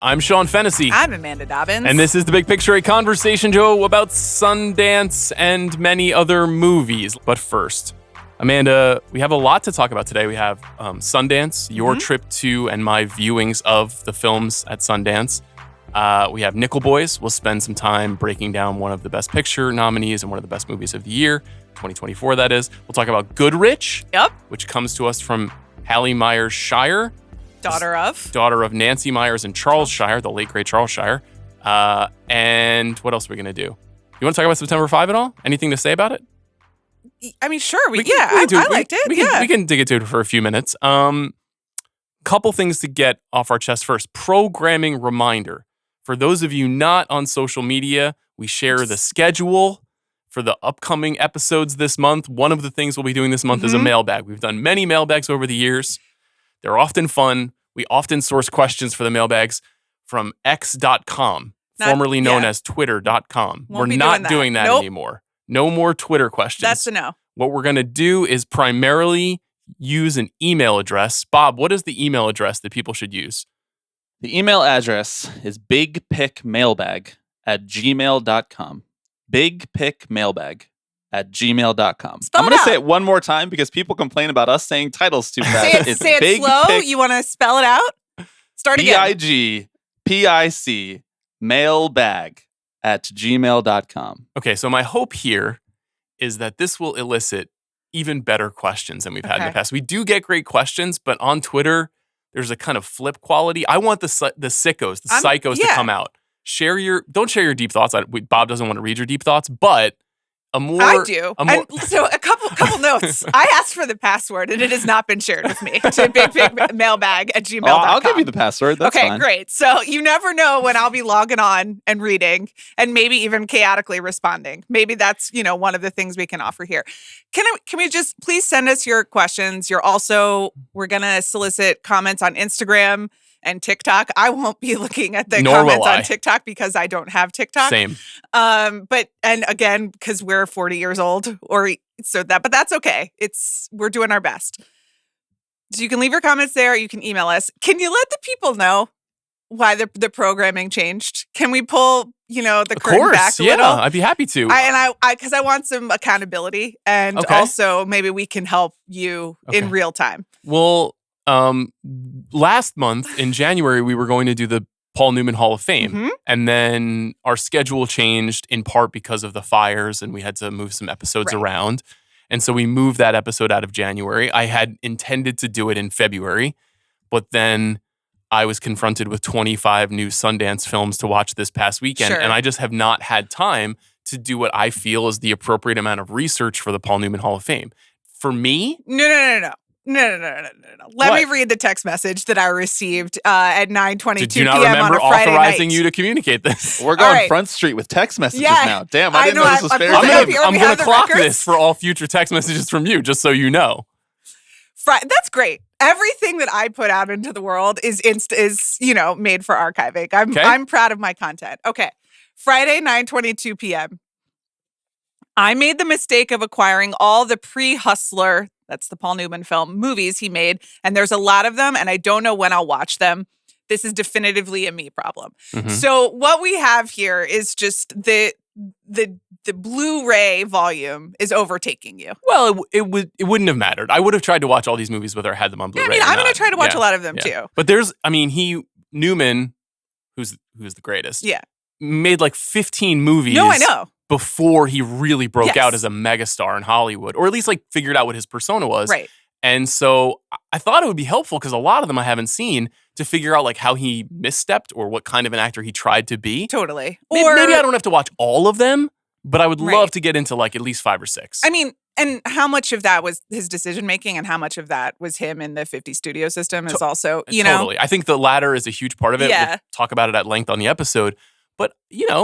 I'm Sean Fennessey. I'm Amanda Dobbins. And this is The Big Picture, a conversation show about Sundance and many other movies. But first, Amanda, we have a lot to talk about today. We have Sundance, your trip to and my viewings of the films at Sundance. We have Nickel Boys. We'll spend some time breaking down one of the Best Picture nominees and one of the best movies of the year, 2024 that is. We'll talk about Goodrich, which comes to us from Hallie Myers Shire. Daughter of Nancy Myers and Charles Shire, the late great Charles Shire. And what else are we going to do? You want to talk about September 5 at all? Anything to say about it? I mean, sure. I liked it. We can dig into it for a few minutes. Couple things to get off our chest first. Programming reminder. For those of you not on social media, we share the schedule for the upcoming episodes this month. One of the things we'll be doing this month is a mailbag. We've done many mailbags over the years. They're often fun. We often source questions for the mailbags from x.com, formerly known as twitter.com. We're not doing that anymore. No more Twitter questions. That's a no. What we're going to do is primarily use an email address. Bob, what is the email address that people should use? The email address is bigpicmailbag@gmail.com. Bigpicmailbag@gmail.com. I'm going to say it one more time because people complain about us saying titles too fast. Say it slow. You want to spell it out? Start again. BIGPIC mailbag@gmail.com. Okay, so my hope here is that this will elicit even better questions than we've had in the past. We do get great questions, but on Twitter, there's a kind of flip quality. I want the sickos, the psychos to come out. Don't share your deep thoughts. Bob doesn't want to read your deep thoughts, but I do. So a couple notes. I asked for the password and it has not been shared with me to bigpicmailbag@gmail.com. I'll give you the password. That's fine. Great. So you never know when I'll be logging on and reading and maybe even chaotically responding. Maybe that's, one of the things we can offer here. Can we just please send us your questions? We're going to solicit comments on Instagram and TikTok. I won't be looking at the comments on TikTok because I don't have TikTok. Same. But again, because we're 40 years old, but that's okay. We're doing our best. So you can leave your comments there. You can email us. Can you let the people know why the programming changed? Can we pull, the curtain back a little? I'd be happy to. Because I want some accountability and also maybe we can help you in real time. Well, last month in January, we were going to do the Paul Newman Hall of Fame. And then our schedule changed in part because of the fires and we had to move some episodes around. And so we moved that episode out of January. I had intended to do it in February, but then I was confronted with 25 new Sundance films to watch this past weekend. And I just have not had time to do what I feel is the appropriate amount of research for the Paul Newman Hall of Fame. For me... No. Let me read the text message that I received at 9:22 Did you not p.m. remember on a Friday authorizing night. you to communicate this? We're going Front Street with text messages now. Damn, I didn't know this was fair. I'm going to clock this for all future text messages from you, just so you know. That's great. Everything that I put out into the world is made for archiving. I'm proud of my content. Okay. Friday, 9:22 p.m. I made the mistake of acquiring all the pre-Hustler, that's the Paul Newman film, movies he made, and there's a lot of them, and I don't know when I'll watch them. This is definitively a me problem. So what we have here is just the Blu-ray volume is overtaking you. Well, it wouldn't have mattered. I would have tried to watch all these movies whether I had them on Blu-ray. I'm going to try to watch a lot of them too. But Newman, who's the greatest, made like 15 movies. No, I know. Before he really broke out as a megastar in Hollywood, or at least like figured out what his persona was. Right. And so I thought it would be helpful because a lot of them I haven't seen to figure out like how he misstepped or what kind of an actor he tried to be. Totally. Maybe I don't have to watch all of them, but I would love to get into like at least 5 or 6. I mean, and how much of that was his decision making and how much of that was him in the 50 studio system is also, Totally. I think the latter is a huge part of it. Yeah. We'll talk about it at length on the episode. But, I get it.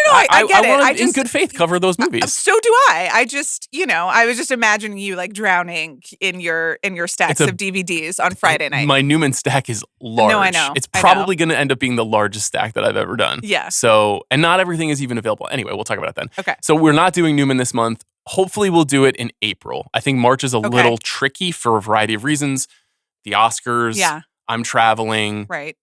I want I to, in good faith, cover those movies. So do I. I just, I was just imagining you like drowning in your stacks of DVDs on Friday night. My Newman stack is large. No, I know. It's probably going to end up being the largest stack that I've ever done. Yeah. So, and not everything is even available. Anyway, we'll talk about it then. Okay. So we're not doing Newman this month. Hopefully we'll do it in April. I think March is a little tricky for a variety of reasons. The Oscars. Yeah. I'm traveling. Right.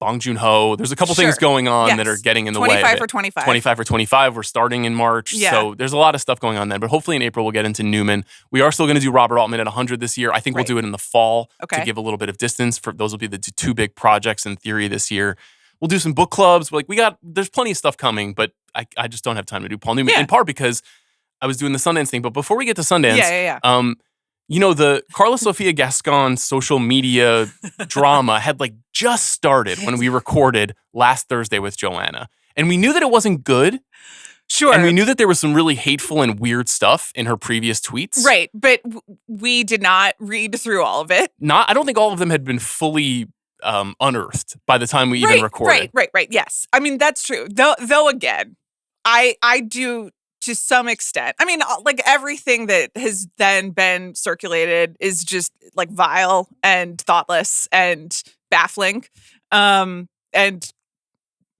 Bong Joon-ho. There's a couple things going on that are getting in the way. 25 for 25. 25 for 25. We're starting in March. Yeah. So there's a lot of stuff going on then. But hopefully in April, we'll get into Newman. We are still going to do Robert Altman at 100 this year. I think we'll do it in the fall to give a little bit of distance. Those will be the two big projects in theory this year. We'll do some book clubs. There's plenty of stuff coming, but I just don't have time to do Paul Newman. In part because I was doing the Sundance thing. But before we get to Sundance, the Karla Sofía Gascón social media drama had just started when we recorded last Thursday with Joanna. And we knew that it wasn't good. Sure. And we knew that there was some really hateful and weird stuff in her previous tweets. Right. But we did not read through all of it. I don't think all of them had been fully unearthed by the time we even recorded. Right. Yes. I mean, that's true. Though again, I do to some extent. I mean, everything that has then been circulated is just vile and thoughtless and baffling. And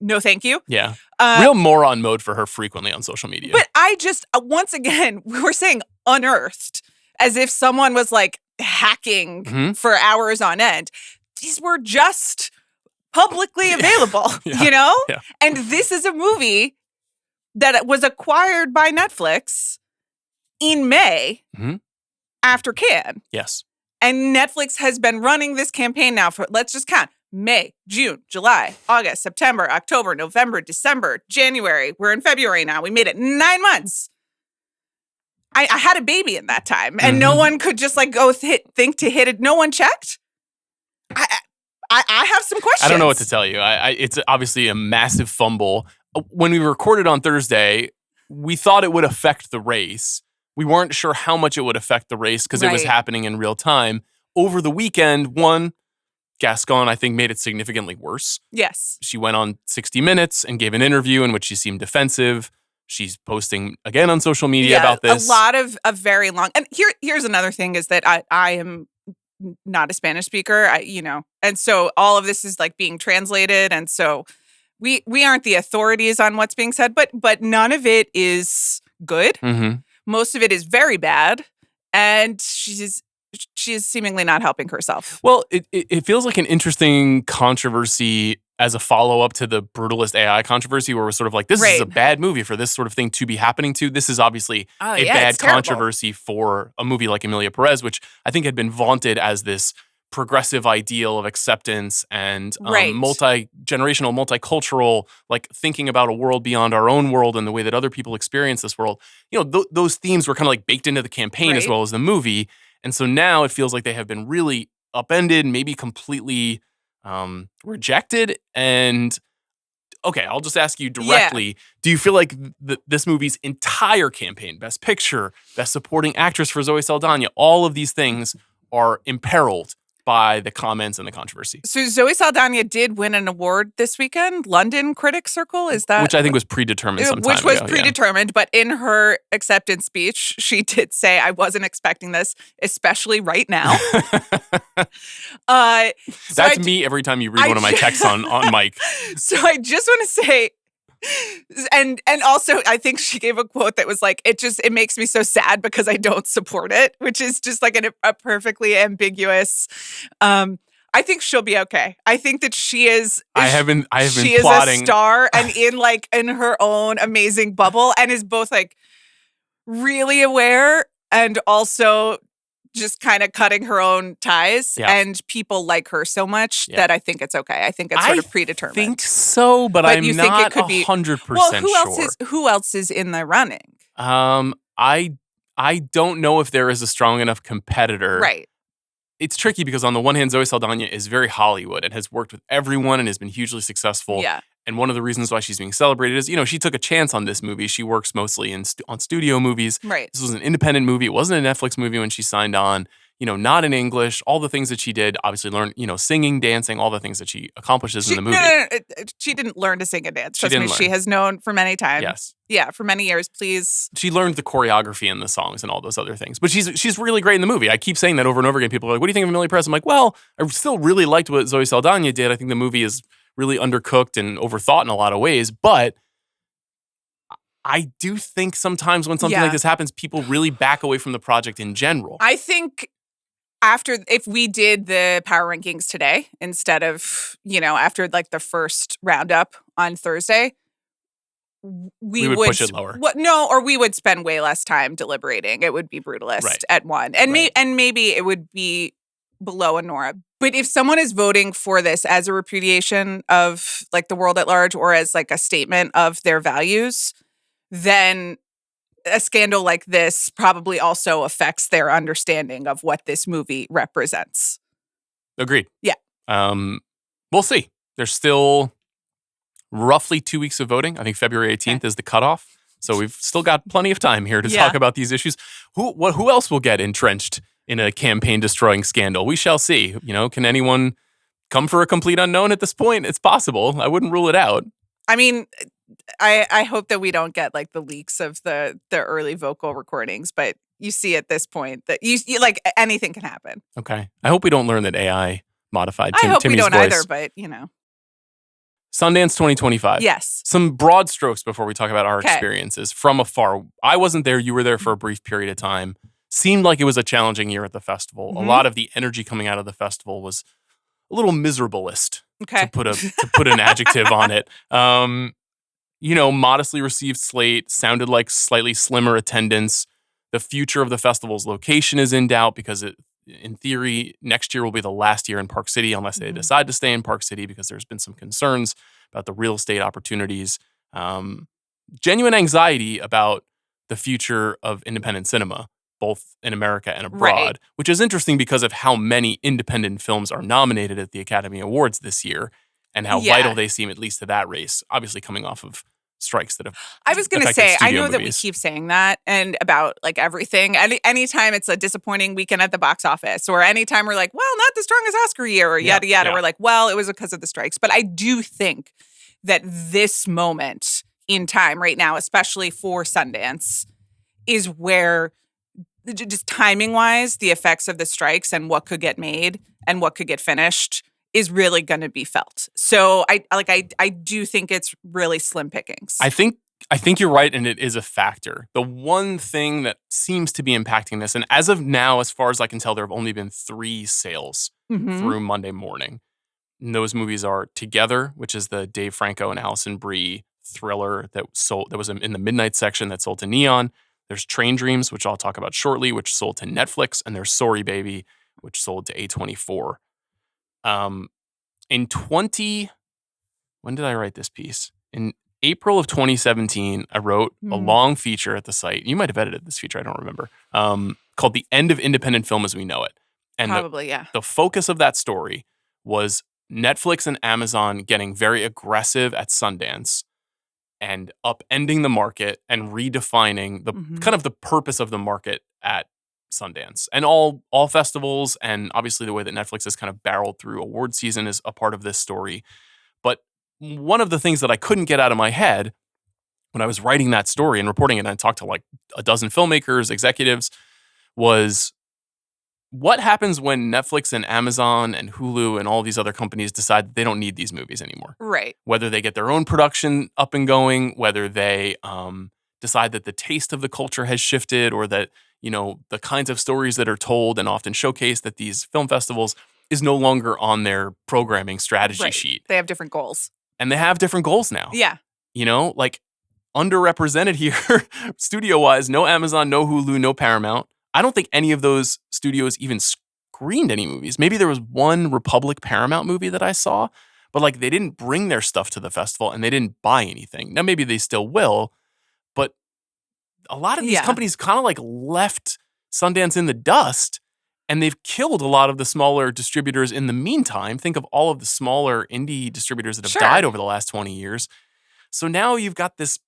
no, thank you. Yeah. Real moron mode for her frequently on social media. But I just, once again, we were saying unearthed as if someone was hacking for hours on end. These were just publicly available, you know? Yeah. And this is a movie that was acquired by Netflix in May after Cannes. Yes. And Netflix has been running this campaign now for, let's just count, May, June, July, August, September, October, November, December, January. We're in February now. We made it 9 months. I had a baby in that time, and no one could just go think to hit it. No one checked. I have some questions. I don't know what to tell you. It's obviously a massive fumble. When we recorded on Thursday, we thought it would affect the race. We weren't sure how much it would affect the race because it was happening in real time. Over the weekend, Gascón, I think, made it significantly worse. Yes. She went on 60 Minutes and gave an interview in which she seemed defensive. She's posting again on social media about this. A lot of very long. And here's another thing is that I am not a Spanish speaker, and so all of this is being translated. And so we aren't the authorities on what's being said, but none of it is good. Most of it is very bad. And she is seemingly not helping herself. Well, it feels like an interesting controversy as a follow-up to the brutalist AI controversy where we're sort of this is a bad movie for this sort of thing to be happening to. This is obviously a bad controversy for a movie like Emilia Pérez, which I think had been vaunted as this progressive ideal of acceptance and multi-generational, multicultural, thinking about a world beyond our own world and the way that other people experience this world. Those themes were kind of baked into the campaign as well as the movie. And so now it feels like they have been really upended, maybe completely rejected. And okay, I'll just ask you directly, do you feel like this movie's entire campaign, Best Picture, Best Supporting Actress for Zoe Saldana, all of these things are imperiled by the comments and the controversy? So Zoe Saldana did win an award this weekend, London Critics Circle, is that? Which I think was predetermined some time ago. Which was predetermined, but in her acceptance speech, she did say, I wasn't expecting this, especially right now. That's me every time you read one of my texts on Mike. So I just want to say, and also I think she gave a quote that was it makes me so sad because I don't support it, which is just a perfectly ambiguous. I think she'll be okay. I think that she is. I have been she plotting. Is a star and in her own amazing bubble and is both really aware and also just kind of cutting her own ties, and people like her so much that I think it's okay. I think it's sort of predetermined. I think so, but I'm you not think it could 100% well, sure. Who else is in the running? I don't know if there is a strong enough competitor. Right. It's tricky because on the one hand, Zoe Saldana is very Hollywood and has worked with everyone and has been hugely successful. Yeah. And one of the reasons why she's being celebrated is, she took a chance on this movie. She works mostly on studio movies. Right. This was an independent movie. It wasn't a Netflix movie when she signed on. Not in English. All the things that she did, obviously learn, singing, dancing, all the things that she accomplishes in the movie. No. She didn't learn to sing and dance. Trust me, she has known for many times. Yes. Yeah, for many years, please. She learned the choreography and the songs and all those other things. But she's really great in the movie. I keep saying that over and over again. People are like, what do you think of Emilia Pérez? I'm like, well, I still really liked what Zoe Saldana did. I think the movie is really undercooked and overthought in a lot of ways. But I do think sometimes when something like this happens, people really back away from the project in general. I think if we did the power rankings today instead of, after like the first roundup on Thursday, we would push it lower. Or we would spend way less time deliberating. It would be Brutalist at 1. And maybe it would be below Anora. But if someone is voting for this as a repudiation of like the world at large or as like a statement of their values, then a scandal like this probably also affects their understanding of what this movie represents. Agreed. Yeah. We'll see. There's still roughly 2 weeks of voting. I think February 18th is the cutoff. So we've still got plenty of time here to talk about these issues. Who else will get entrenched in a campaign-destroying scandal? We shall see. Can anyone come for a complete unknown at this point? It's possible. I wouldn't rule it out. I mean, I hope that we don't get like the leaks of the early vocal recordings, but you see at this point that you like anything can happen. Okay. I hope we don't learn that AI modified I hope Timmy's we don't voice. either, but Sundance 2025. Yes. Some broad strokes before we talk about our experiences from afar. I wasn't there. You were there for a brief period of time. Seemed like it was a challenging year at the festival. Mm-hmm. A lot of the energy coming out of the festival was a little miserablest, to put an adjective on it. Modestly received slate, sounded like slightly slimmer attendance. The future of the festival's location is in doubt because in theory, next year will be the last year in Park City unless they decide to stay in Park City because there's been some concerns about the real estate opportunities. Genuine anxiety about the future of independent cinema, both in America and abroad, which is interesting because of how many independent films are nominated at the Academy Awards this year and how vital they seem, at least to that race, obviously coming off of strikes that have I was going to say, I know movies. that we keep saying that and about like everything. Anytime it's a disappointing weekend at the box office or anytime we're like, well, not the strongest Oscar year or yada, yada. We're like, well, it was because of the strikes. But I do think that this moment in time right now, especially for Sundance, is where just timing wise, the effects of the strikes and what could get made and what could get finished is really going to be felt. So I do think it's really slim pickings. I think you're right, and it is a factor. The one thing that seems to be impacting this, and as of now, as far as I can tell, there have only been 3 sales through Monday morning. And those movies are Together, which is the Dave Franco and Alison Brie thriller that was in the midnight section that sold to Neon. There's Train Dreams, which I'll talk about shortly, which sold to Netflix, and there's Sorry Baby, which sold to A24. When did I write this piece? In April of 2017, I wrote a long feature at the site. You might have edited this feature, I don't remember, called The End of Independent Film as We Know It. And the focus of that story was Netflix and Amazon getting very aggressive at Sundance and upending the market and redefining the kind of the purpose of the market at Sundance. And all festivals, and obviously the way that Netflix has kind of barreled through award season is a part of this story. But one of the things that I couldn't get out of my head when I was writing that story and reporting it, and I talked to like a dozen filmmakers, executives, was what happens when Netflix and Amazon and Hulu and all these other companies decide that they don't need these movies anymore? Right. Whether they get their own production up and going, whether they decide that the taste of the culture has shifted, or that, the kinds of stories that are told and often showcased at these film festivals is no longer on their programming strategy sheet. They have different goals. And they have different goals now. Yeah. Like underrepresented here, studio-wise, no Amazon, no Hulu, no Paramount. I don't think any of those studios even screened any movies. Maybe there was one Republic Paramount movie that I saw, but like they didn't bring their stuff to the festival and they didn't buy anything. Now maybe they still will, but a lot of these companies kind of like left Sundance in the dust, and they've killed a lot of the smaller distributors in the meantime. Think of all of the smaller indie distributors that have died over the last 20 years. So now you've got this,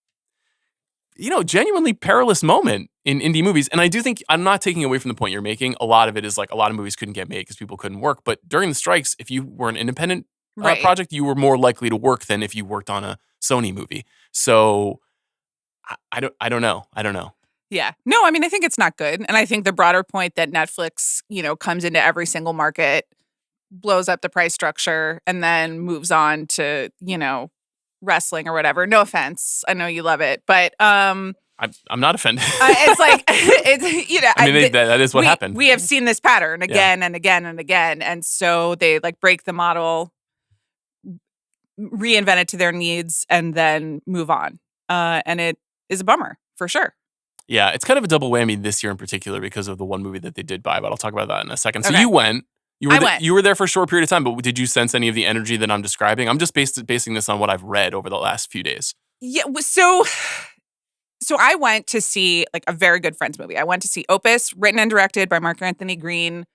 genuinely perilous moment in indie movies. And I do think, I'm not taking away from the point you're making. A lot of it is like a lot of movies couldn't get made because people couldn't work. But during the strikes, if you were an independent project, you were more likely to work than if you worked on a Sony movie. So I don't know. Yeah. No, I mean, I think it's not good. And I think the broader point that Netflix, comes into every single market, blows up the price structure, and then moves on to, wrestling or whatever. No offense. I know you love it. But I'm not offended. It's like, I mean, that is what happened. We have seen this pattern again and again and again. And so they like break the model, reinvent it to their needs, and then move on. And it is a bummer for sure. Yeah, it's kind of a double whammy this year in particular because of the one movie that they did buy, but I'll talk about that in a second. So you went. You were there for a short period of time, but did you sense any of the energy that I'm describing? I'm just basing this on what I've read over the last few days. Yeah, so I went to see like a very good Friends movie. I went to see Opus, written and directed by Mark Anthony Green,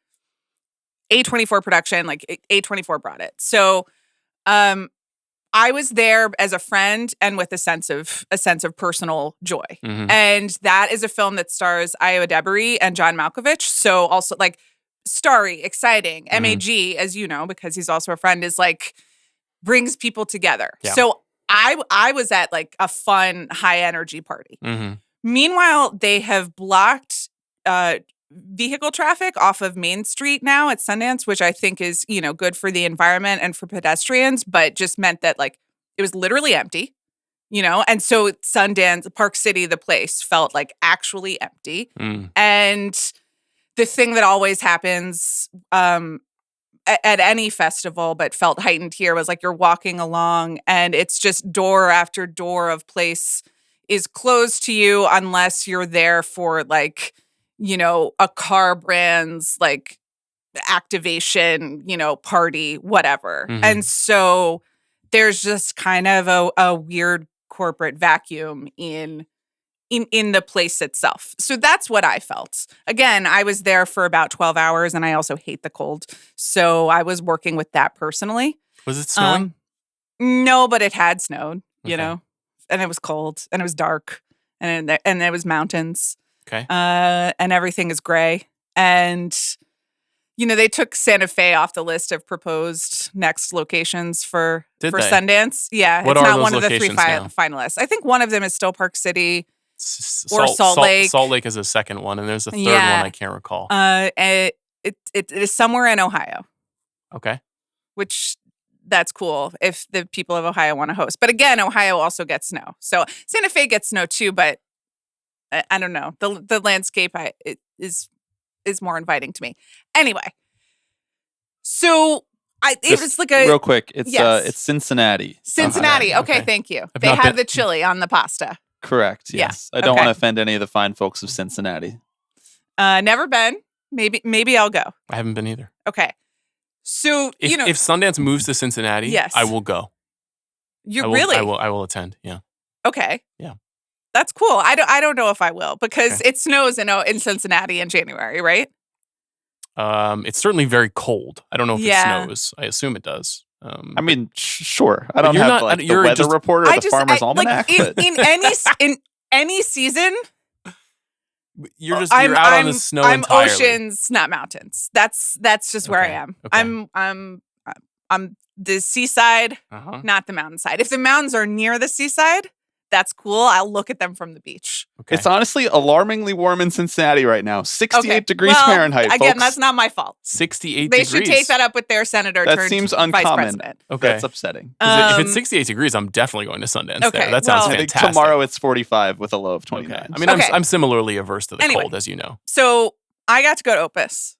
A24 production, like A24 brought it. So I was there as a friend and with a sense of personal joy. Mm-hmm. And that is a film that stars Io Adebari and John Malkovich. So also like starry, exciting, MAG, as you know, because he's also a friend, is like brings people together. Yeah. So I was at like a fun, high energy party. Mm-hmm. Meanwhile, they have blocked vehicle traffic off of Main Street now at Sundance, which I think is, good for the environment and for pedestrians, but just meant that like it was literally empty, and so Sundance, Park City, the place felt like actually empty. And the thing that always happens at any festival, but felt heightened here, was like you're walking along and it's just door after door of place is closed to you unless you're there for like, a car brand's like activation, party, whatever. Mm-hmm. And so there's just kind of a weird corporate vacuum in the place itself. So that's what I felt. Again, I was there for about 12 hours and I also hate the cold. So I was working with that personally. Was it snowing? No, but it had snowed, and it was cold and it was dark and there was mountains. Okay. And everything is gray. And, they took Santa Fe off the list of proposed next locations for Sundance. Yeah. What it's are not those one of the three locations now? Finalists. I think one of them is still Park City. Or Salt Lake. Salt Lake is a second one, and there's a third one I can't recall. It is somewhere in Ohio. Okay. Which, that's cool if the people of Ohio want to host. But again, Ohio also gets snow. So Santa Fe gets snow too, but I don't know. The landscape is more inviting to me. Anyway, so it was like a real quick. It's Cincinnati. Cincinnati. Okay, thank you. They have the chili on the pasta. Correct. Yes. Yeah. I don't want to offend any of the fine folks of Cincinnati. Never been. Maybe I'll go. I haven't been either. Okay. So, if Sundance moves to Cincinnati, yes, I will go. Really? I will attend. Yeah. Okay. Yeah. That's cool. I don't know if I will because it snows in Cincinnati in January, right? It's certainly very cold. I don't know if it snows. I assume it does. I mean, sure. I don't have the weather report or the Farmer's Almanac. In any season, you're out on the snow entirely. I'm oceans, not mountains. That's just where I am. Okay. I'm the seaside, not the mountainside. If the mountains are near the seaside, that's cool. I'll look at them from the beach. Okay. It's honestly alarmingly warm in Cincinnati right now. 68 degrees Fahrenheit, again, folks. That's not my fault. 68 they degrees. They should take that up with their senator. That seems uncommon. Vice president. Okay. That's upsetting. If it's 68 degrees, I'm definitely going to Sundance there. That sounds fantastic. I think tomorrow it's 45 with a low of 29. Okay. I mean, I'm similarly averse to the cold, as you know. So I got to go to Opus.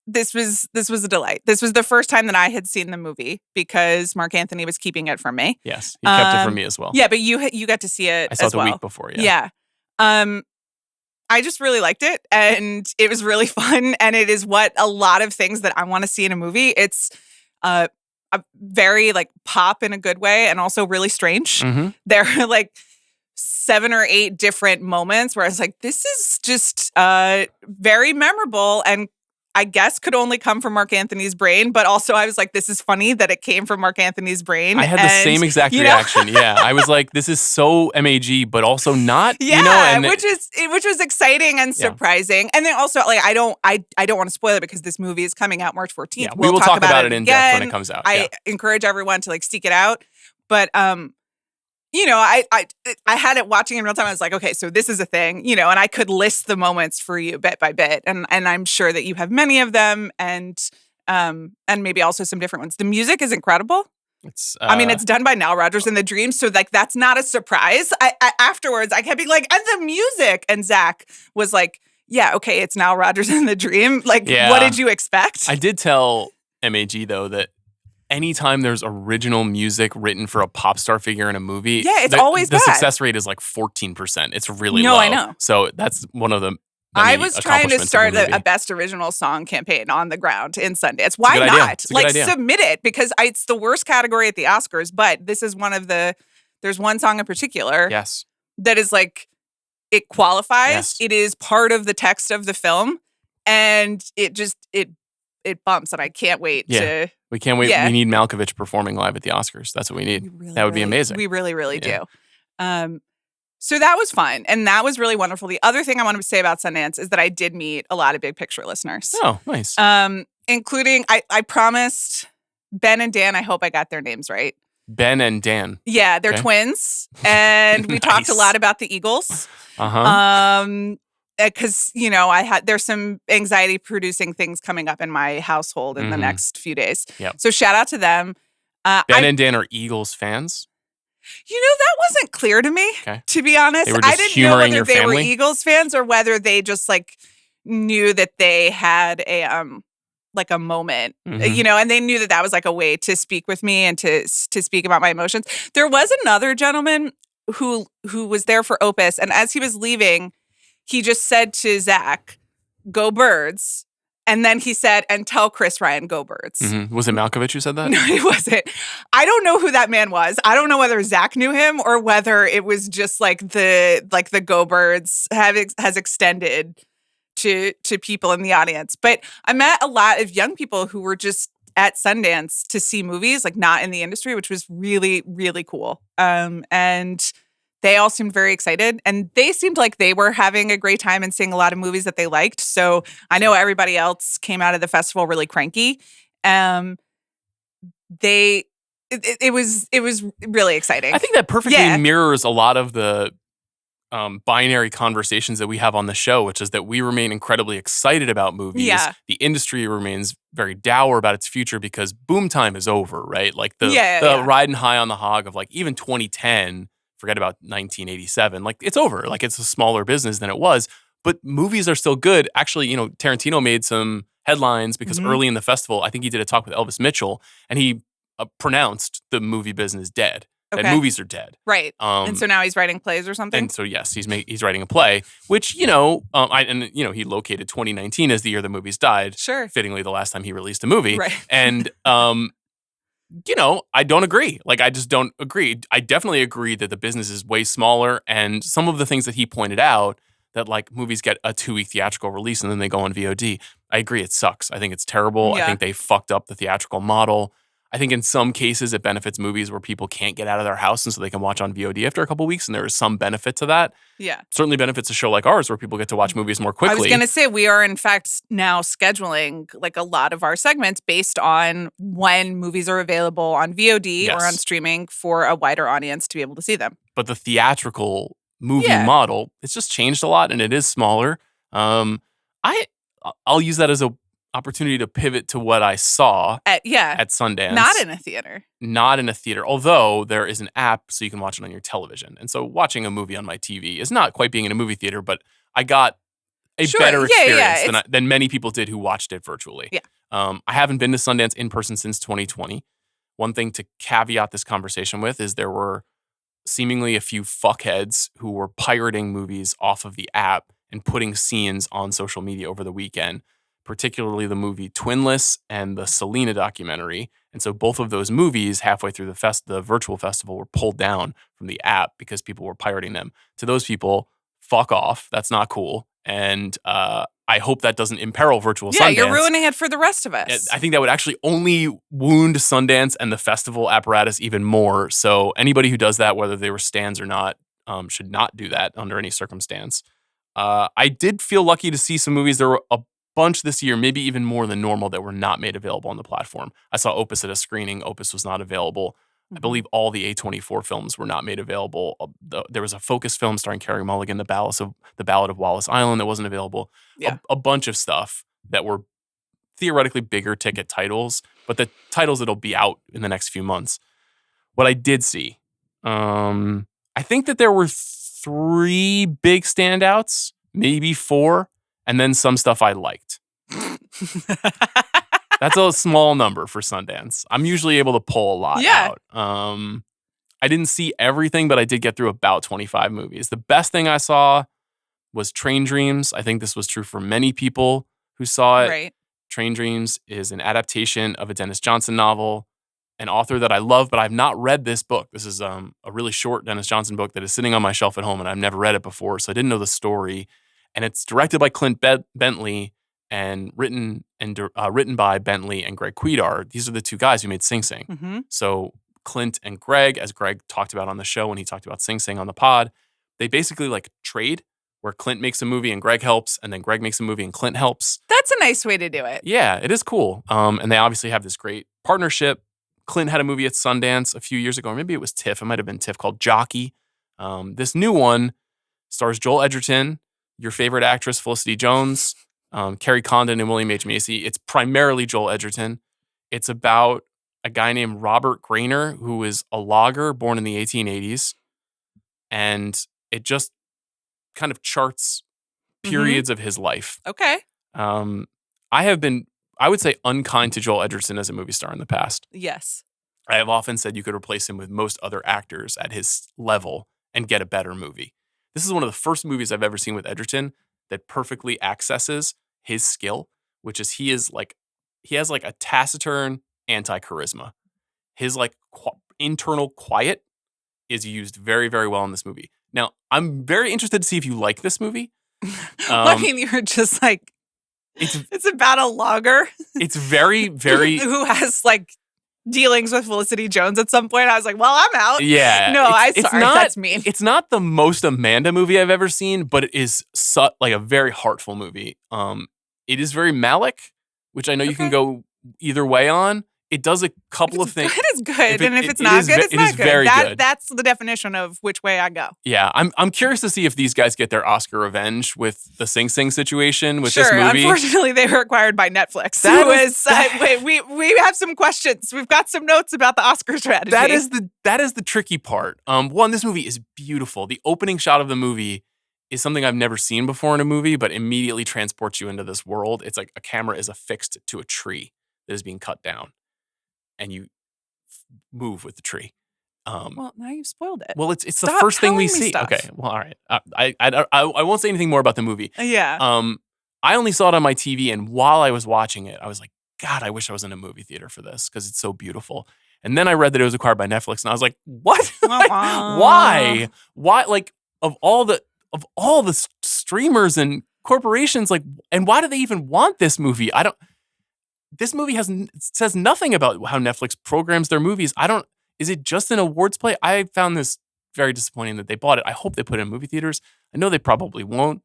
This was a delight. This was the first time that I had seen the movie because Mark Anthony was keeping it from me. Yes, he kept it from me as well. Yeah, but you got to see it. I saw it the week before. Yeah. I just really liked it, and it was really fun. And it is what a lot of things that I want to see in a movie. It's a very like pop in a good way, and also really strange. Mm-hmm. There are like 7 or 8 different moments where I was like, "This is just very memorable," and I guess could only come from Mark Anthony's brain, but also I was like, this is funny that it came from Mark Anthony's brain. I had the same exact reaction. Yeah. I was like, this is so MAG, but also not, which was exciting and surprising. And then also like, I don't want to spoil it because this movie is coming out March 14th. Yeah, we will talk about it in depth when it comes out. I encourage everyone to like seek it out. But, I had it watching in real time. I was like, okay, so this is a thing, and I could list the moments for you bit by bit. And I'm sure that you have many of them and maybe also some different ones. The music is incredible. I mean, it's done by Nile Rodgers and the Dream, so like that's not a surprise. Afterwards, I kept being like, and the music, and Zach was like, yeah, okay, it's Nile Rodgers and the Dream. Like, what did you expect? I did tell MAG though that anytime there's original music written for a pop star figure in a movie, it's always the bad. success rate is like 14%. It's really low. No, I know. So that's one of the I was trying to start a best original song campaign on the ground in Sundance. Why not? Like, submit it, because it's the worst category at the Oscars, but this is there's one song in particular that is like, it qualifies. Yes. It is part of the text of the film, and it bumps, and I can't wait to... We can't wait. Yeah. We need Malkovich performing live at the Oscars. That's what we need. That would be amazing. We really, really do. So that was fun, and that was really wonderful. The other thing I wanted to say about Sundance is that I did meet a lot of big picture listeners. Oh, nice. Including, I promised Ben and Dan, I hope I got their names right. Ben and Dan. Yeah, they're twins, and we talked a lot about the Eagles. Because, there's some anxiety-producing things coming up in my household in the next few days. Yep. So shout out to them. Ben and Dan are Eagles fans? That wasn't clear to me, to be honest. I didn't know whether they were Eagles fans or whether they just like knew that they had a moment, and they knew that was like a way to speak with me and to speak about my emotions. There was another gentleman who was there for Opus, and as he was leaving, he just said to Zach, "Go Birds." And then he said, "And tell Chris Ryan, go Birds." Mm-hmm. Was it Malkovich who said that? No, it wasn't. I don't know who that man was. I don't know whether Zach knew him or whether it was just like the Go Birds has extended to people in the audience. But I met a lot of young people who were just at Sundance to see movies, like not in the industry, which was really, really cool. And they all seemed very excited, and they seemed like they were having a great time and seeing a lot of movies that they liked. So I know everybody else came out of the festival really cranky. It was really exciting. I think that perfectly mirrors a lot of the binary conversations that we have on the show, which is that we remain incredibly excited about movies. Yeah. The industry remains very dour about its future because boom time is over, right? Like the riding high on the hog of like even 2010. Forget about 1987. Like, it's over. Like, it's a smaller business than it was. But movies are still good. Actually, Tarantino made some headlines because early in the festival, I think he did a talk with Elvis Mitchell, and he pronounced the movie business dead. Okay. That movies are dead. Right. And so now he's writing plays or something? And so, yes, he's writing a play, which, he located 2019 as the year the movies died. Sure. Fittingly, the last time he released a movie. Right. And... I don't agree. Like, I just don't agree. I definitely agree that the business is way smaller. And some of the things that he pointed out, that like movies get a 2-week theatrical release and then they go on VOD. I agree. It sucks. I think it's terrible. Yeah. I think they fucked up the theatrical model. I think in some cases it benefits movies where people can't get out of their house and so they can watch on VOD after a couple weeks, and there is some benefit to that. Yeah. Certainly benefits a show like ours where people get to watch movies more quickly. I was going to say, we are in fact now scheduling like a lot of our segments based on when movies are available on VOD or on streaming for a wider audience to be able to see them. But the theatrical movie model, it's just changed a lot, and it is smaller. I'll use that as a opportunity to pivot to what I saw at Sundance. Not in a theater. Although there is an app so you can watch it on your television. And so watching a movie on my TV is not quite being in a movie theater, but I got a better experience than many people did who watched it virtually. Yeah. I haven't been to Sundance in person since 2020. One thing to caveat this conversation with is there were seemingly a few fuckheads who were pirating movies off of the app and putting scenes on social media over the weekend, particularly the movie Twinless and the Selena documentary. And so both of those movies halfway through the virtual festival were pulled down from the app because people were pirating them. To those people, fuck off. That's not cool. And I hope that doesn't imperil virtual Sundance. Yeah, you're ruining it for the rest of us. I think that would actually only wound Sundance and the festival apparatus even more. So anybody who does that, whether they were stans or not, should not do that under any circumstance. I did feel lucky to see some movies. There were a bunch this year, maybe even more than normal, that were not made available on the platform. I saw Opus at a screening. Opus was not available. I believe all the A24 films were not made available. There was a Focus film starring Carey Mulligan, The Ballad of Wallace Island, that wasn't available. Yeah. A bunch of stuff that were theoretically bigger ticket titles, but the titles that'll be out in the next few months. What I did see, I think that there were 3 big standouts, maybe 4, and then some stuff I liked. That's a small number for Sundance. I'm usually able to pull a lot out. I didn't see everything, but I did get through about 25 movies. The best thing I saw was Train Dreams. I think this was true for many people who saw it. Right. Train Dreams is an adaptation of a Dennis Johnson novel, an author that I love, but I've not read this book. This is a really short Dennis Johnson book that is sitting on my shelf at home, and I've never read it before, so I didn't know the story. And it's directed by Clint Bentley and written by Bentley and Greg Cuidar. These are the 2 guys who made Sing Sing. Mm-hmm. So Clint and Greg, as Greg talked about on the show when he talked about Sing Sing on the pod, they basically like trade where Clint makes a movie and Greg helps, and then Greg makes a movie and Clint helps. That's a nice way to do it. Yeah, it is cool. And they obviously have this great partnership. Clint had a movie at Sundance a few years ago, or maybe it was TIFF. It might have been TIFF, called Jockey. This new one stars Joel Edgerton, your favorite actress, Felicity Jones, Carrie Condon, and William H. Macy. It's primarily Joel Edgerton. It's about a guy named Robert Grainer, who is a logger born in the 1880s. And it just kind of charts periods of his life. Okay. I have been, I would say, unkind to Joel Edgerton as a movie star in the past. Yes. I have often said you could replace him with most other actors at his level and get a better movie. This is one of the first movies I've ever seen with Edgerton that perfectly accesses his skill, which is he has like a taciturn anti-charisma. His like internal quiet is used very, very well in this movie. Now, I'm very interested to see if you like this movie. I mean, you're just like, it's about a logger. It's very, very... who has like dealings with Felicity Jones at some point. I was like, well, I'm out. Yeah. No, that's mean. It's not the most Amanda movie I've ever seen, but it is like a very heartful movie. It is very Malick, which I know you can go either way on. It does a couple of things. Good is good, and if it's not good, it's not good. Very good. That's the definition of which way I go. Yeah, I'm curious to see if these guys get their Oscar revenge with the Sing Sing situation with this movie. Unfortunately, they were acquired by Netflix. We have some questions. We've got some notes about the Oscar strategy. That is the tricky part. One, this movie is beautiful. The opening shot of the movie is something I've never seen before in a movie, but immediately transports you into this world. It's like a camera is affixed to a tree that is being cut down, and you move with the tree. Well, now you've spoiled it. Well, it's the first thing we see. Stuff. Okay, well, all right. I won't say anything more about the movie. Yeah. I only saw it on my TV, and while I was watching it, I was like, God, I wish I was in a movie theater for this because it's so beautiful. And then I read that it was acquired by Netflix, and I was like, what? Why? Why? Like of all the streamers and corporations, like, and why do they even want this movie? This movie says nothing about how Netflix programs their movies. Is it just an awards play? I found this very disappointing that they bought it. I hope they put it in movie theaters. I know they probably won't.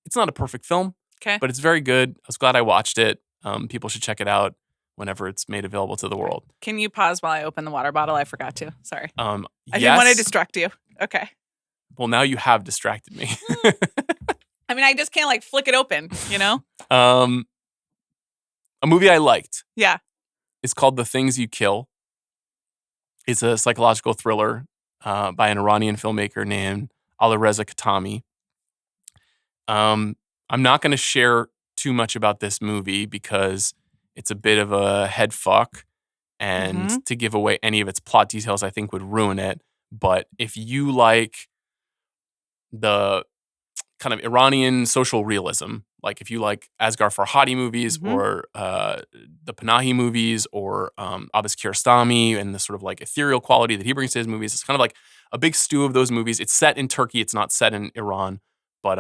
It's not a perfect film, but it's very good. I was glad I watched it. People should check it out whenever it's made available to the world. Can you pause while I open the water bottle? I forgot to. Sorry. I didn't want to distract you. Okay. Well, now you have distracted me. I mean, I just can't like flick it open, you know? A movie I liked. Yeah. It's called The Things You Kill. It's a psychological thriller by an Iranian filmmaker named Alireza Khatami. I'm not going to share too much about this movie because it's a bit of a head fuck, and to give away any of its plot details I think would ruin it. But if you like the kind of Iranian social realism, like if you like Asghar Farhadi movies or the Panahi movies or Abbas Kiarostami and the sort of like ethereal quality that he brings to his movies, it's kind of like a big stew of those movies. It's set in Turkey. It's not set in Iran, but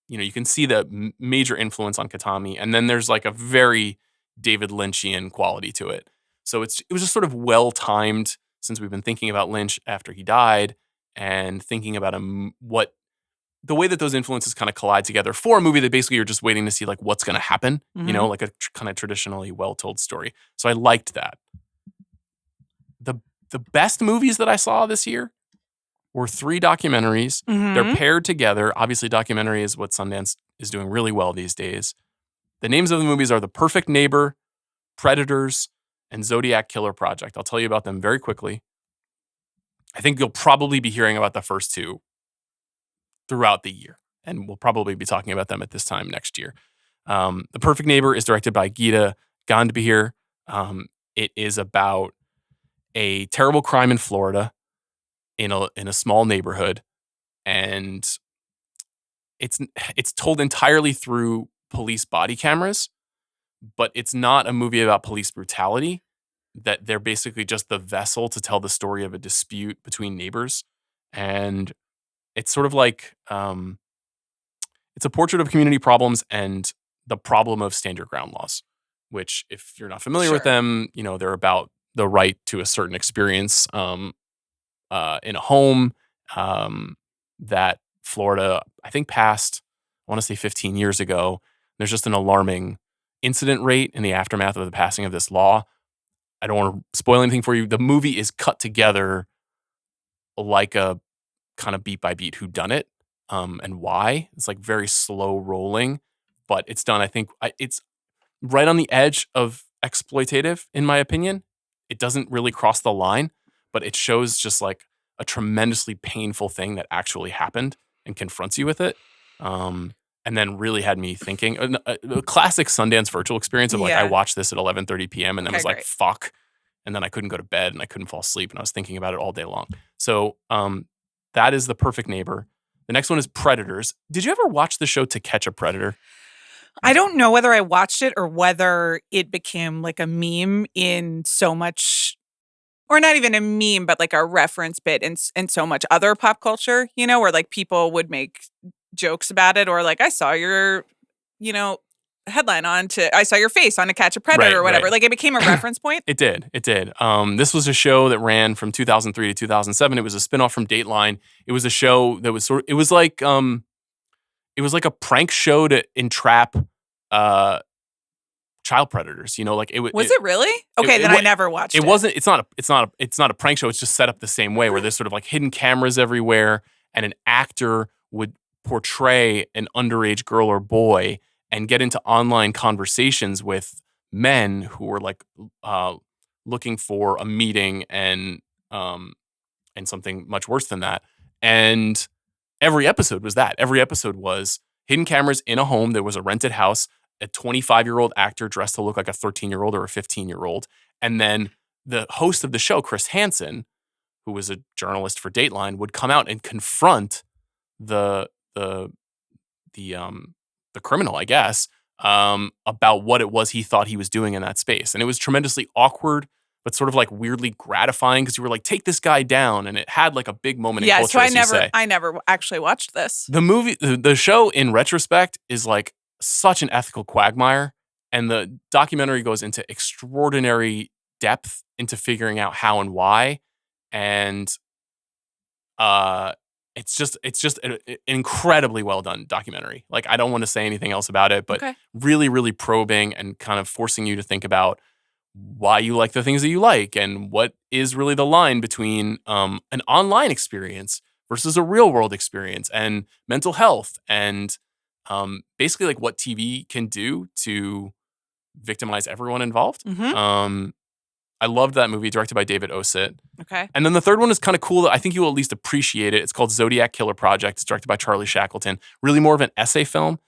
you can see the major influence on Khatami. And then there's like a very David Lynchian quality to it. So it was just sort of well-timed since we've been thinking about Lynch after he died and thinking about the way that those influences kind of collide together for a movie that basically you're just waiting to see like what's going to happen, like a kind of traditionally well-told story. So I liked that. The best movies that I saw this year were 3 documentaries. They're paired together. Obviously, documentary is what Sundance is doing really well these days. The names of the movies are The Perfect Neighbor, Predators, and Zodiac Killer Project. I'll tell you about them very quickly. I think you'll probably be hearing about the first two throughout the year, and we'll probably be talking about them at this time next year. The Perfect Neighbor is directed by Geeta Gandbhir. It is about a terrible crime in Florida in a small neighborhood, and it's told entirely through police body cameras, but it's not a movie about police brutality. That they're basically just the vessel to tell the story of a dispute between neighbors, and it's sort of like it's a portrait of community problems and the problem of stand your ground laws, which, if you're not familiar with them, they're about the right to a certain experience in a home that Florida, I think, passed, I want to say 15 years ago. There's just an alarming incident rate in the aftermath of the passing of this law. I don't want to spoil anything for you. The movie is cut together like a kind of beat by beat whodunit, and why. It's like very slow rolling, but it's done. I think it's right on the edge of exploitative, in my opinion. It doesn't really cross the line, but it shows just like a tremendously painful thing that actually happened and confronts you with it. And then really had me thinking, a classic Sundance virtual experience of like, I watched this at 11:30 p.m. and then was like, fuck. And then I couldn't go to bed and I couldn't fall asleep and I was thinking about it all day long. So that is The Perfect Neighbor. The next one is Predators. Did you ever watch the show To Catch a Predator? I don't know whether I watched it or whether it became like a meme in so much, or not even a meme, but like a reference bit in so much other pop culture, where like people would make jokes about it, or like, I saw your, headline I saw your face on To Catch a Predator or whatever. Right. Like it became a reference point. It did. This was a show that ran from 2003 to 2007. It was a spinoff from Dateline. It was a show that was it was like a prank show to entrap child predators. Like it was it really? Okay, then I never watched it. It's not a prank show. It's just set up the same way, where there's sort of like hidden cameras everywhere, and an actor would portray an underage girl or boy and get into online conversations with men who were like looking for a meeting and something much worse than that. And every episode was that. Every episode was hidden cameras in a home. There was a rented house, a 25-year-old actor dressed to look like a 13-year-old or a 15-year-old. And then the host of the show, Chris Hansen, who was a journalist for Dateline, would come out and confront the criminal, I guess, about what it was he thought he was doing in that space. And it was tremendously awkward, but sort of like weirdly gratifying, because you were like, take this guy down. And it had like a big moment in culture, I never actually watched this. The show in retrospect is like such an ethical quagmire. And the documentary goes into extraordinary depth into figuring out how and why. And it's just an incredibly well done documentary. Like, I don't want to say anything else about it, but really, really probing and kind of forcing you to think about why you like the things that you like and what is really the line between an online experience versus a real world experience, and mental health, and basically like what TV can do to victimize everyone involved. Mm-hmm. I loved that movie, directed by David Ossett. Okay. And then the third one is kind of cool. I think you will at least appreciate it. It's called Zodiac Killer Project. It's directed by Charlie Shackleton. Really more of an essay film.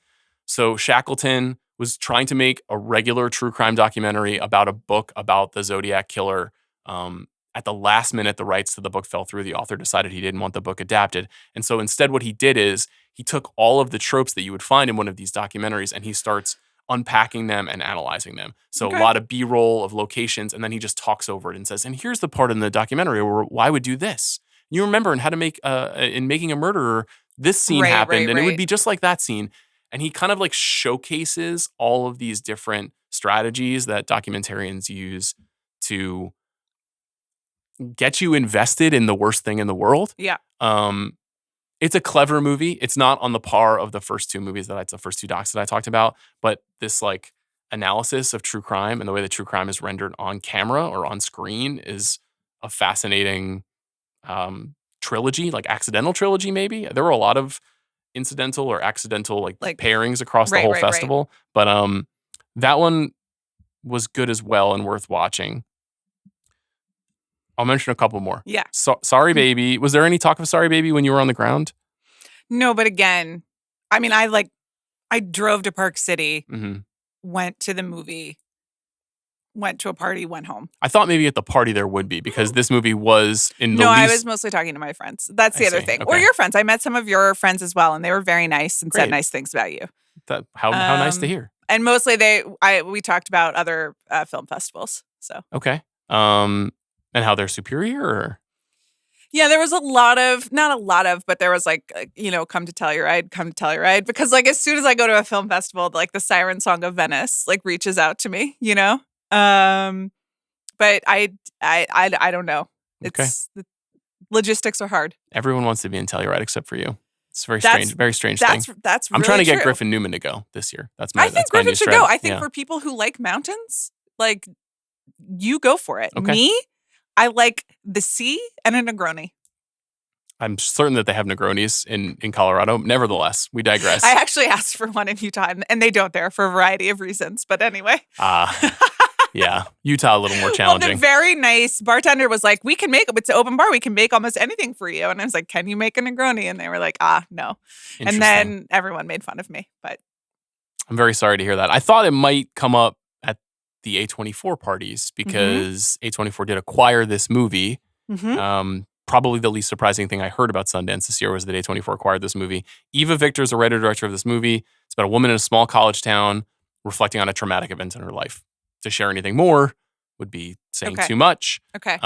So Shackleton was trying to make a regular true crime documentary about a book about the Zodiac Killer. At the last minute, the rights to the book fell through. The author decided he didn't want the book adapted. And so instead what he did is he took all of the tropes that you would find in one of these documentaries and he starts unpacking them and analyzing them. So a lot of B-roll of locations, and then he just talks over it and says, and here's the part in the documentary where I would do this. You remember in How to Make, in Making a Murderer, this scene happened, and it would be just like that scene. And he kind of like showcases all of these different strategies that documentarians use to get you invested in the worst thing in the world. Yeah. It's a clever movie. It's not on the par of the first two docs that I talked about, but this like analysis of true crime and the way that true crime is rendered on camera or on screen is a fascinating trilogy, like accidental trilogy maybe. There were a lot of incidental or accidental like pairings across the whole festival, but that one was good as well and worth watching. I'll mention a couple more. Yeah. Sorry Baby. Was there any talk of Sorry Baby when you were on the ground? No, but again, I mean, I drove to Park City, went to the movie, went to a party, went home. I thought maybe at the party there would be because this movie was in the No, I was mostly talking to my friends. That's the other thing. Okay. Or your friends. I met some of your friends as well, and they were very nice and said nice things about you. How nice to hear. And mostly we talked about other film festivals. So okay, and how they're superior. Or? Yeah, there was not a lot of, but there was come to Telluride, because like as soon as I go to a film festival, like the Siren Song of Venice like reaches out to me, But I don't know. The logistics are hard. Everyone wants to be in Telluride except for you. It's a very strange thing. That's I'm really trying to get true. Griffin Newman to go this year. I think Griffin should go. I think for people who like mountains, like you go for it. Okay. Me, I like the sea and a Negroni. I'm certain that they have Negronis in Colorado. Nevertheless, we digress. I actually asked for one in Utah, and they don't there for a variety of reasons. But anyway. Yeah, Utah a little more challenging. Well, the very nice bartender was like, "We can make it's an open bar. We can make almost anything for you." And I was like, "Can you make a Negroni?" And they were like, "No." And then everyone made fun of me. But I'm very sorry to hear that. I thought it might come up at the A24 parties because A24 did acquire this movie. Probably the least surprising thing I heard about Sundance this year was that A24 acquired this movie. Eva Victor is the writer-director of this movie. It's about a woman in a small college town reflecting on a traumatic event in her life. To share anything more would be saying too much. Okay.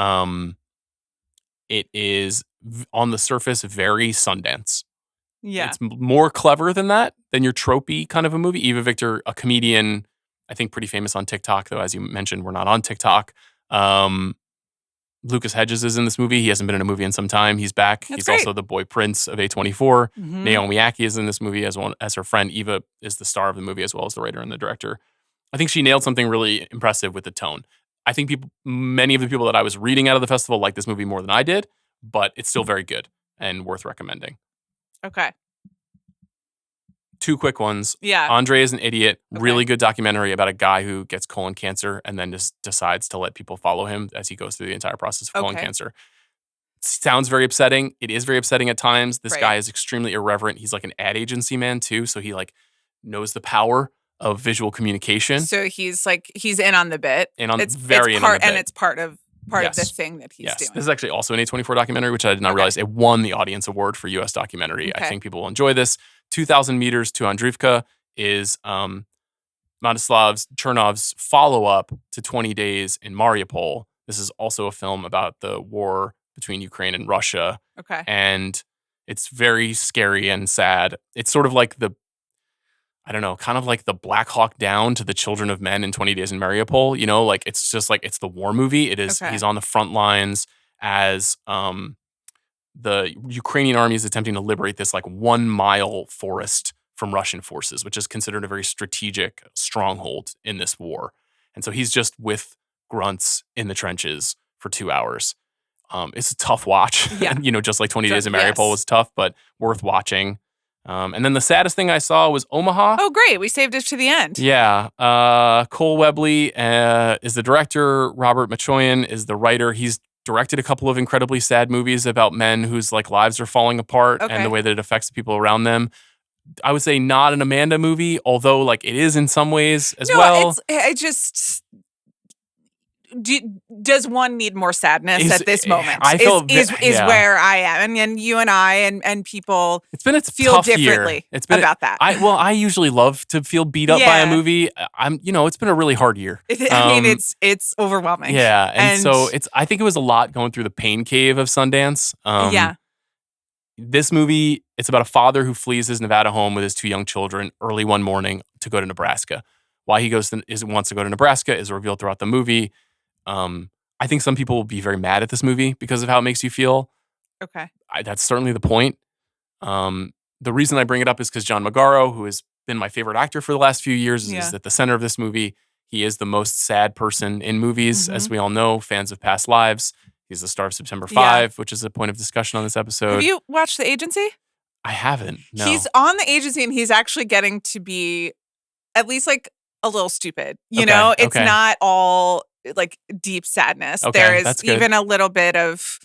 It is on the surface very Sundance. Yeah. It's more clever than that, than your tropey kind of a movie. Eva Victor, a comedian, I think pretty famous on TikTok, though as you mentioned, we're not on TikTok. Lucas Hedges is in this movie. He hasn't been in a movie in some time. He's back. He's great. Also the boy prince of A24. Naomi Ackie is in this movie as her friend. Eva is the star of the movie as well as the writer and the director. I think she nailed something really impressive with the tone. I think many of the people that I was reading out of the festival like this movie more than I did, but it's still very good and worth recommending. Okay. 2 quick ones. Yeah. Andre is an Idiot. Okay. Really good documentary about a guy who gets colon cancer and then just decides to let people follow him as he goes through the entire process of colon cancer. It sounds very upsetting. It is very upsetting at times. This guy is extremely irreverent. He's like an ad agency man too, so he like knows the power of visual communication. So he's in on the bit. And it's very in on the bit. And it's part of the thing that he's doing. This is actually also an A24 documentary, which I did not realize. It won the Audience Award for U.S. Documentary. I think people will enjoy this. 2,000 Meters to Andrivka is Mstislav Chernov's follow-up to 20 Days in Mariupol. This is also a film about the war between Ukraine and Russia. Okay. And it's very scary and sad. It's sort of like kind of like the Black Hawk Down to the Children of Men in 20 Days in Mariupol. It's just like, it's the war movie. It is, he's on the front lines as the Ukrainian army is attempting to liberate this like 1 mile forest from Russian forces, which is considered a very strategic stronghold in this war. And so he's just with grunts in the trenches for 2 hours. It's a tough watch. Yeah. Just like 20 Days in Mariupol was tough, but worth watching. And then the saddest thing I saw was Omaha. Oh, great. We saved it to the end. Yeah. Cole Webley is the director. Robert Machoyan is the writer. He's directed a couple of incredibly sad movies about men whose like lives are falling apart and the way that it affects the people around them. I would say not an Amanda movie, although like it is in some ways as well. Does one need more sadness at this moment? I feel is where I am, and you and I and people. It's been feel differently about that. I usually love to feel beat up by a movie. It's been a really hard year. It's overwhelming. Yeah, and so I think it was a lot going through the pain cave of Sundance. This movie, it's about a father who flees his Nevada home with his 2 young children early one morning to go to Nebraska. Why he wants to go to Nebraska is revealed throughout the movie. I think some people will be very mad at this movie because of how it makes you feel. Okay. That's certainly the point. The reason I bring it up is because John Magaro, who has been my favorite actor for the last few years, is at the center of this movie. He is the most sad person in movies, as we all know, fans of Past Lives. He's the star of September 5, which is a point of discussion on this episode. Have you watched The Agency? I haven't, no. He's on The Agency, and he's actually getting to be at least like a little stupid. You know, it's not all like deep sadness. Okay, There is that's good. even a little bit of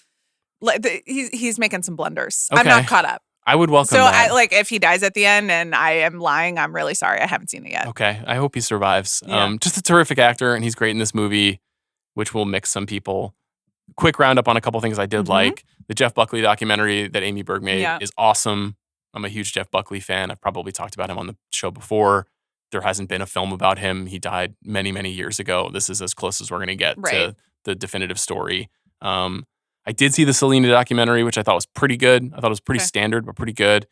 he's making some blunders. Okay. I'm not caught up. I would welcome so that. If he dies at the end and I am lying, I'm really sorry. I haven't seen it yet. Okay. I hope he survives. Yeah. Just a terrific actor, and he's great in this movie, which will mix some people. Quick roundup on a couple things I did like. The Jeff Buckley documentary that Amy Berg made is awesome. I'm a huge Jeff Buckley fan. I've probably talked about him on the show before. There hasn't been a film about him. He died many, many years ago. This is as close as we're going to get to the definitive story. I did see the Selena documentary, which I thought was pretty good. I thought it was pretty standard, but pretty good.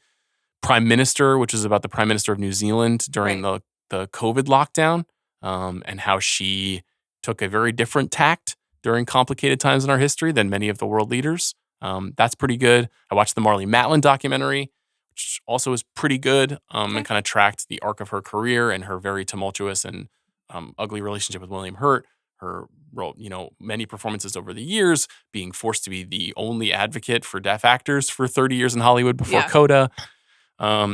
Prime Minister, which is about the Prime Minister of New Zealand during the COVID lockdown, and how she took a very different tact during complicated times in our history than many of the world leaders. That's pretty good. I watched the Marlee Matlin documentary, which also is pretty good, and kind of tracked the arc of her career and her very tumultuous and ugly relationship with William Hurt. Her role, many performances over the years, being forced to be the only advocate for deaf actors for 30 years in Hollywood before CODA.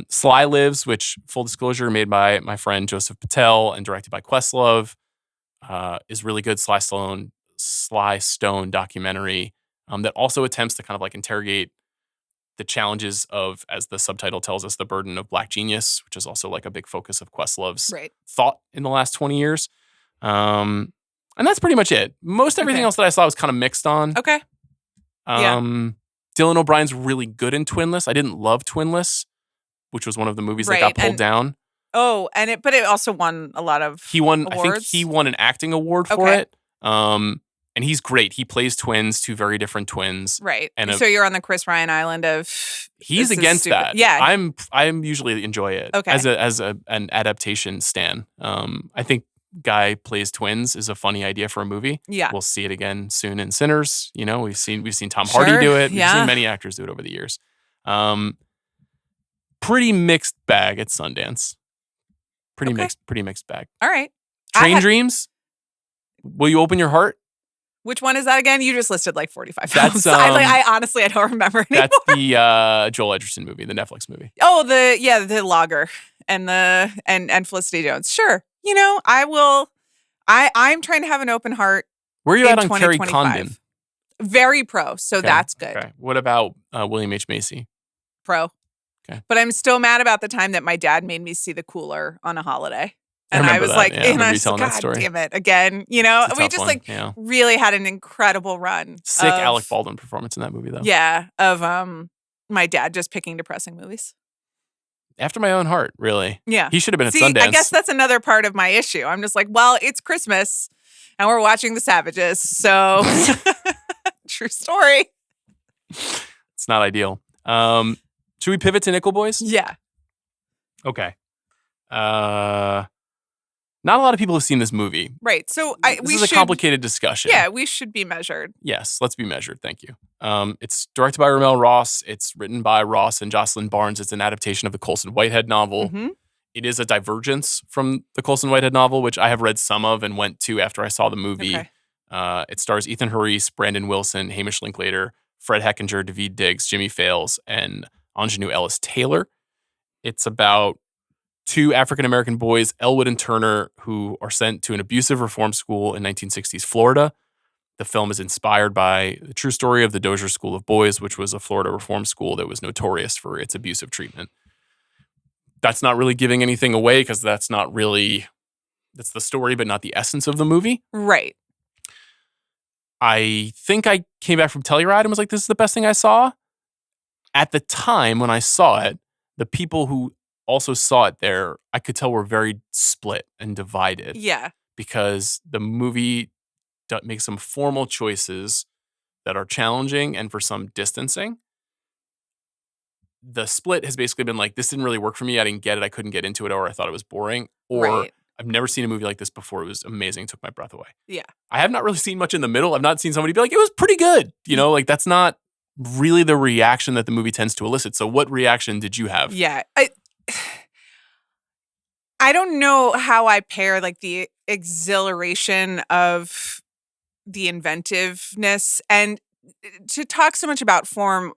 Sly Lives, which, full disclosure, made by my friend Joseph Patel and directed by Questlove, is really good. Sly Stone documentary that also attempts to kind of like interrogate the challenges of, as the subtitle tells us, the burden of Black genius, which is also like a big focus of Questlove's thought in the last 20 years. And that's pretty much it. Most everything else that I saw was kind of mixed on. Okay. Dylan O'Brien's really good in Twinless. I didn't love Twinless, which was one of the movies that got pulled down. Oh, but it also won a lot of awards. I think he won an acting award for it. And he's great. He plays twins, two very different twins. Right. And so you're on the Chris Ryan island of he's against that. Yeah. I'm usually enjoy it as an adaptation stan. I think guy plays twins is a funny idea for a movie. Yeah. We'll see it again soon in Sinners. We've seen Tom Hardy do it. We've seen many actors do it over the years. Pretty mixed bag at Sundance. Pretty mixed bag. All right. Train Dreams. Will you open your heart? Which one is that again? You just listed like 45 films. I honestly, I don't remember anymore. That's the Joel Edgerton movie, the Netflix movie. Oh, the Logger and Felicity Jones. Sure. I'm trying to have an open heart. Where are you at on Carrie Condon? Very pro, so that's good. Okay. What about William H. Macy? Pro. Okay. But I'm still mad about the time that my dad made me see The Cooler on a holiday. And I was like, and I was like, God damn it, again. We just really had an incredible run. Sick Alec Baldwin performance in that movie, though. Yeah, of my dad just picking depressing movies. After my own heart, really. Yeah. He should have been at Sundance. I guess that's another part of my issue. I'm just like, well, it's Christmas and we're watching The Savages. So, true story. It's not ideal. Should we pivot to Nickel Boys? Yeah. Okay. Not a lot of people have seen this movie. Right. So this is a complicated discussion. Yeah, we should be measured. Yes, let's be measured. Thank you. It's directed by Ramel Ross. It's written by Ross and Jocelyn Barnes. It's an adaptation of the Colson Whitehead novel. Mm-hmm. It is a divergence from the Colson Whitehead novel, which I have read some of and went to after I saw the movie. Okay. It stars Ethan Harice, Brandon Wilson, Hamish Linklater, Fred Heckinger, Daveed Diggs, Jimmy Fails, and Ingenue Ellis Taylor. It's about two African-American boys, Elwood and Turner, who are sent to an abusive reform school in 1960s Florida. The film is inspired by the true story of the Dozier School of Boys, which was a Florida reform school that was notorious for its abusive treatment. That's not really giving anything away because that's the story, but not the essence of the movie. Right. I think I came back from Telluride and was like, this is the best thing I saw. At the time when I saw it, the people who also saw it there, I could tell were very split and divided. Yeah. Because the movie makes some formal choices that are challenging and for some distancing. The split has basically been like, this didn't really work for me. I didn't get it. I couldn't get into it, or I thought it was boring. Or I've never seen a movie like this before. It was amazing. It took my breath away. Yeah. I have not really seen much in the middle. I've not seen somebody be like, it was pretty good. That's not really the reaction that the movie tends to elicit. So what reaction did you have? Yeah. I don't know how I pair like the exhilaration of the inventiveness, and to talk so much about form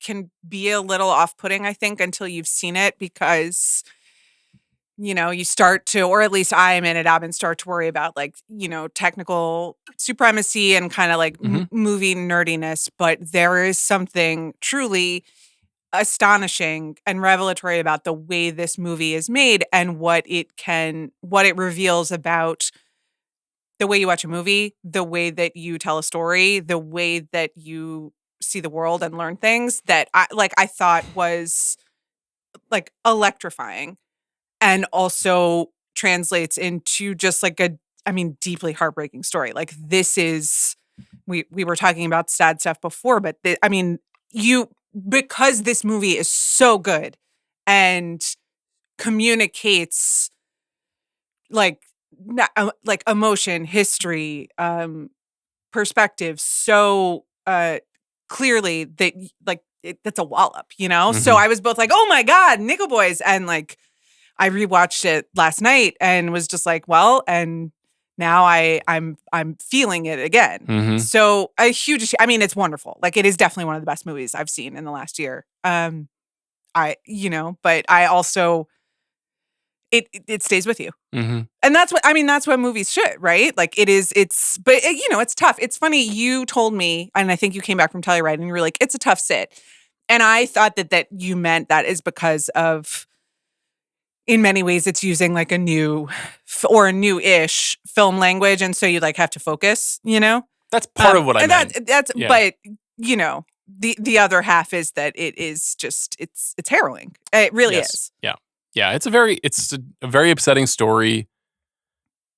can be a little off-putting, I think, until you've seen it, because you start to, or at least I am in it, Dobbins, start to worry about like, technical supremacy and kind of like movie nerdiness. But there is something truly astonishing and revelatory about the way this movie is made and what it reveals about the way you watch a movie, the way that you tell a story, the way that you see the world and learn things that I thought was like electrifying, and also translates into just like deeply heartbreaking story. Like this is, we were talking about sad stuff before, but because this movie is so good and communicates like emotion, history, perspective so clearly that like that's a wallop, So I was both like, oh my God, Nickel Boys, and like I rewatched it last night and was just like, well, and now I'm feeling it again. So a huge, it's wonderful. Like it is definitely one of the best movies I've seen in the last year. But I also, it stays with you. And that's what movies should, right? Like it's tough. It's funny. You told me, and I think you came back from Telluride and you were like, it's a tough sit. And I thought that you meant that is because of, in many ways, it's using like a new or a new-ish film language. And so you like have to focus, That's part of what I meant. But, the other half is that it is just, it's harrowing. It really is. Yeah. Yeah. It's a very upsetting story.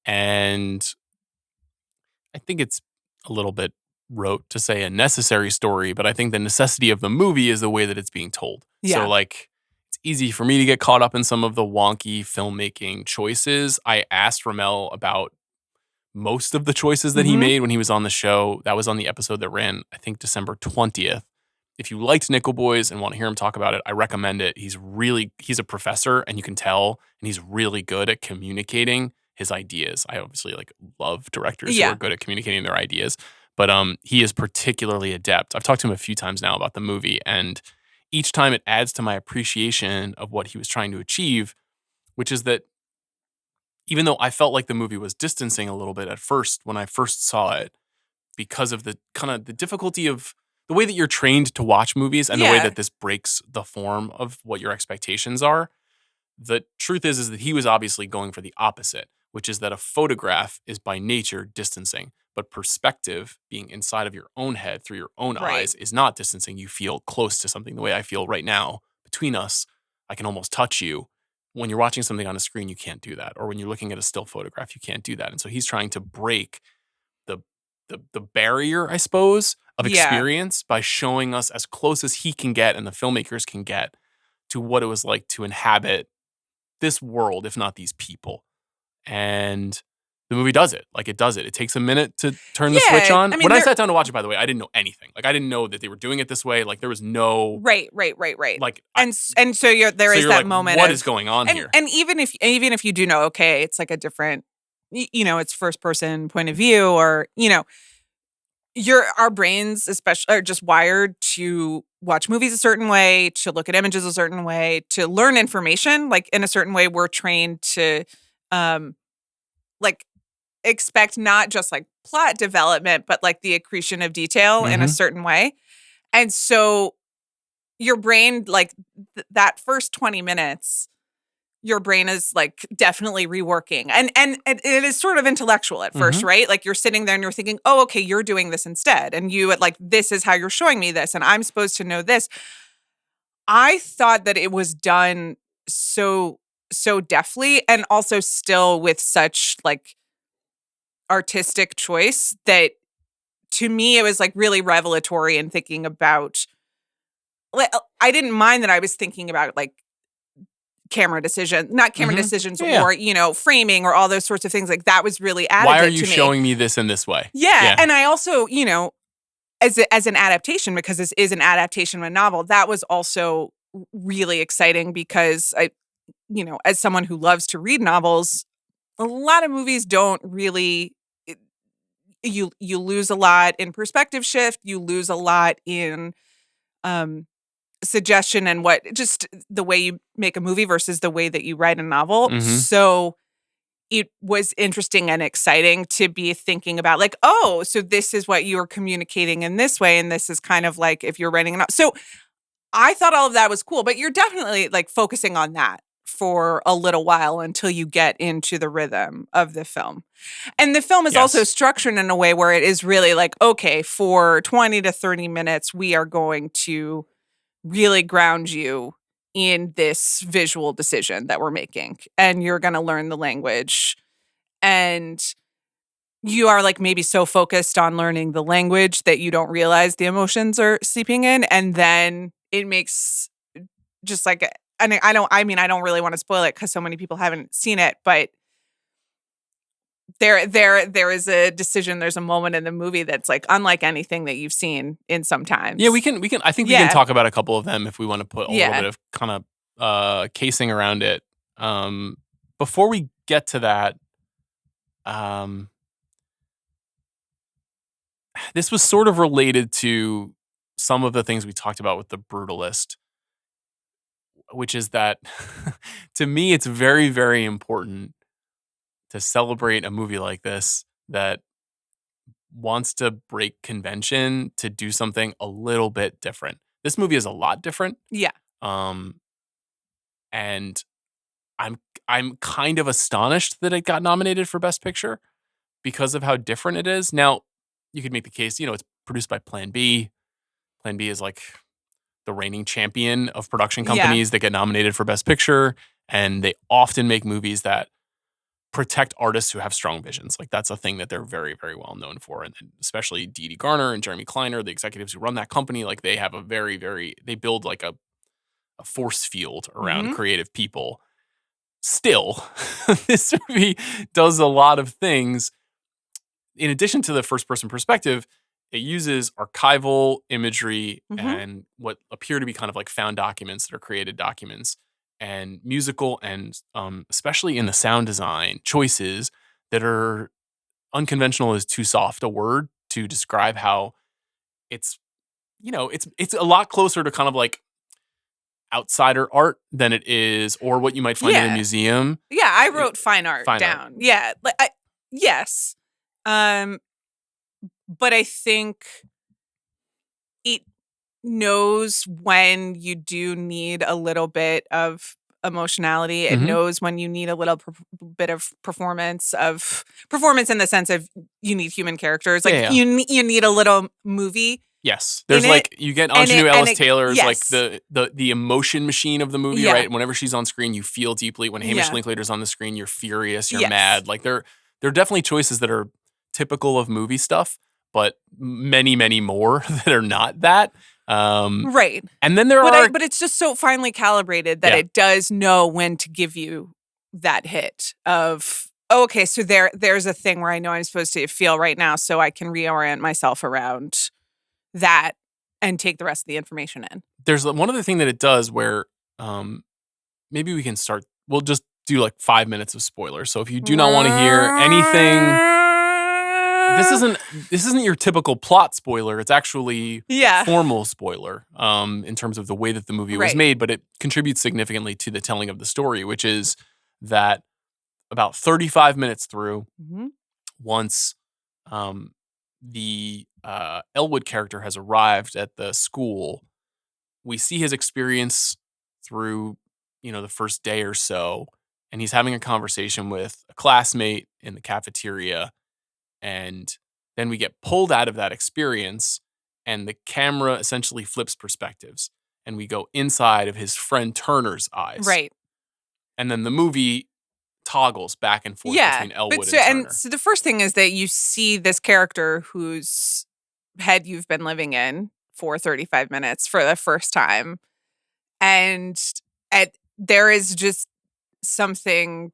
And I think it's a little bit rote to say a necessary story, but I think the necessity of the movie is the way that it's being told. Yeah. So like, it's easy for me to get caught up in some of the wonky filmmaking choices. I asked Ramel about most of the choices that he made when he was on the show. That was on the episode that ran, I think, December 20th. If you liked Nickel Boys and want to hear him talk about it, I recommend it. He's a professor, and you can tell, and he's really good at communicating his ideas. I obviously love directors who are good at communicating their ideas, but he is particularly adept. I've talked to him a few times now about the movie, and each time it adds to my appreciation of what he was trying to achieve, which is that even though I felt like the movie was distancing a little bit at first when I first saw it, because of the kind of the difficulty of the way that you're trained to watch movies and the way that this breaks the form of what your expectations are, the truth is that he was obviously going for the opposite, which is that a photograph is by nature distancing, but perspective, being inside of your own head through your own eyes, is not distancing. You feel close to something the way I feel right now between us. I can almost touch you. When you're watching something on a screen, you can't do that. Or when you're looking at a still photograph, you can't do that. And so he's trying to break the barrier, I suppose, of experience by showing us as close as he can get and the filmmakers can get to what it was like to inhabit this world, if not these people. And the movie does it. Like, it does it. It takes a minute to turn the switch on. When I sat down to watch it, by the way, I didn't know anything. Like, I didn't know that they were doing it this way. Like, there was no... Right. Like, and so there is that moment what is going on here? And even if you do know, okay, it's like a different, it's first person point of view, or, our brains especially are just wired to watch movies a certain way, to look at images a certain way, to learn information like in a certain way. We're trained to expect not just like plot development, but like the accretion of detail in a certain way. And so your brain, like that first 20 minutes, your brain is like definitely reworking. And it is sort of intellectual at first, right? Like you're sitting there and you're thinking, oh, okay, you're doing this instead. And this is how you're showing me this. And I'm supposed to know this. I thought that it was done so deftly, and also still with such like artistic choice, that to me it was like really revelatory in thinking about, like, I didn't mind that I was thinking about like camera decisions or framing or all those sorts of things. Like that was really additive. Why are you showing me this in this way? Yeah. And I also, as an adaptation, because this is an adaptation of a novel, that was also really exciting, because I, as someone who loves to read novels, a lot of movies don't really, you lose a lot in perspective shift. You lose a lot in suggestion and what just the way you make a movie versus the way that you write a novel. Mhm. So it was interesting and exciting to be thinking about like, oh, so this is what you're communicating in this way. And this is kind of like if you're writing it. So I thought all of that was cool, but you're definitely like focusing on that for a little while until you get into the rhythm of the film. And the film is also structured in a way where it is really like, okay, for 20 to 30 minutes, we are going to really ground you in this visual decision that we're making. And you're going to learn the language. And you are like maybe so focused on learning the language that you don't realize the emotions are seeping in. And then it makes just like, and I don't really want to spoil it because so many people haven't seen it, but there is a decision, there's a moment in the movie that's like unlike anything that you've seen in some times. Yeah, we can I think we can talk about a couple of them if we want to put a little bit of kind of casing around it. Before we get to that, this was sort of related to some of the things we talked about with The Brutalist, which is that to me, it's very, very important to celebrate a movie like this that wants to break convention to do something a little bit different. This movie is a lot different. Yeah. And I'm kind of astonished that it got nominated for Best Picture because of how different it is. Now, you could make the case, it's produced by Plan B. Plan B is like the reigning champion of production companies that get nominated for Best Picture. And they often make movies that protect artists who have strong visions. Like that's a thing that they're very, very well known for. And especially Dee Dee Garner and Jeremy Kleiner, the executives who run that company, like they have a very, very, they build like a force field around creative people. Still, this movie does a lot of things. In addition to the first person perspective, it uses archival imagery and what appear to be kind of like found documents that are created documents and musical and especially in the sound design choices that are unconventional is too soft a word to describe how it's a lot closer to kind of like outsider art than it is or what you might find in a museum. Yeah, I wrote fine art down. Yeah, yes. But I think it knows when you do need a little bit of emotionality. It knows when you need a little bit of performance in the sense of you need human characters. Like you need a little movie. Yes, there's like you get Ingenue Ellis Taylor's like the emotion machine of the movie, right? And whenever she's on screen, you feel deeply. When Hamish Linklater's on the screen, you're furious, you're mad. Like there are definitely choices that are typical of movie stuff, but many, many more that are not that. Right. And then but it's just so finely calibrated that it does know when to give you that hit of, okay, so there's a thing where I know I'm supposed to feel right now, so I can reorient myself around that and take the rest of the information in. There's one other thing that it does where maybe we can start. We'll just do like 5 minutes of spoilers. So if you do not want to hear anything, this isn't your typical plot spoiler. It's actually formal spoiler in terms of the way that the movie was made, but it contributes significantly to the telling of the story, which is that about 35 minutes through, once the Elwood character has arrived at the school, we see his experience through, the first day or so, and he's having a conversation with a classmate in the cafeteria, and then we get pulled out of that experience, and the camera essentially flips perspectives, and we go inside of his friend Turner's eyes. Right. And then the movie toggles back and forth between Elwood and Turner. And so the first thing is that you see this character whose head you've been living in for 35 minutes for the first time. And there is just something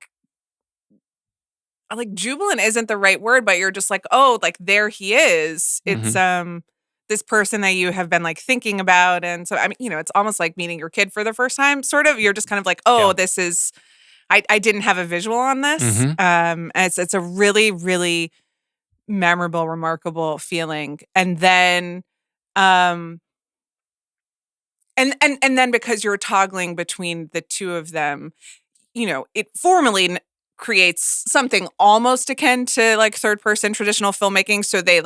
like jubilant isn't the right word, but you're just like, oh, like there he is. It's this person that you have been like thinking about. And so, I mean, it's almost like meeting your kid for the first time, sort of. You're just kind of like, oh, this is... I didn't have a visual on this. It's a really, really memorable, remarkable feeling. And then And then because you're toggling between the two of them, it formally creates something almost akin to like third person traditional filmmaking. So they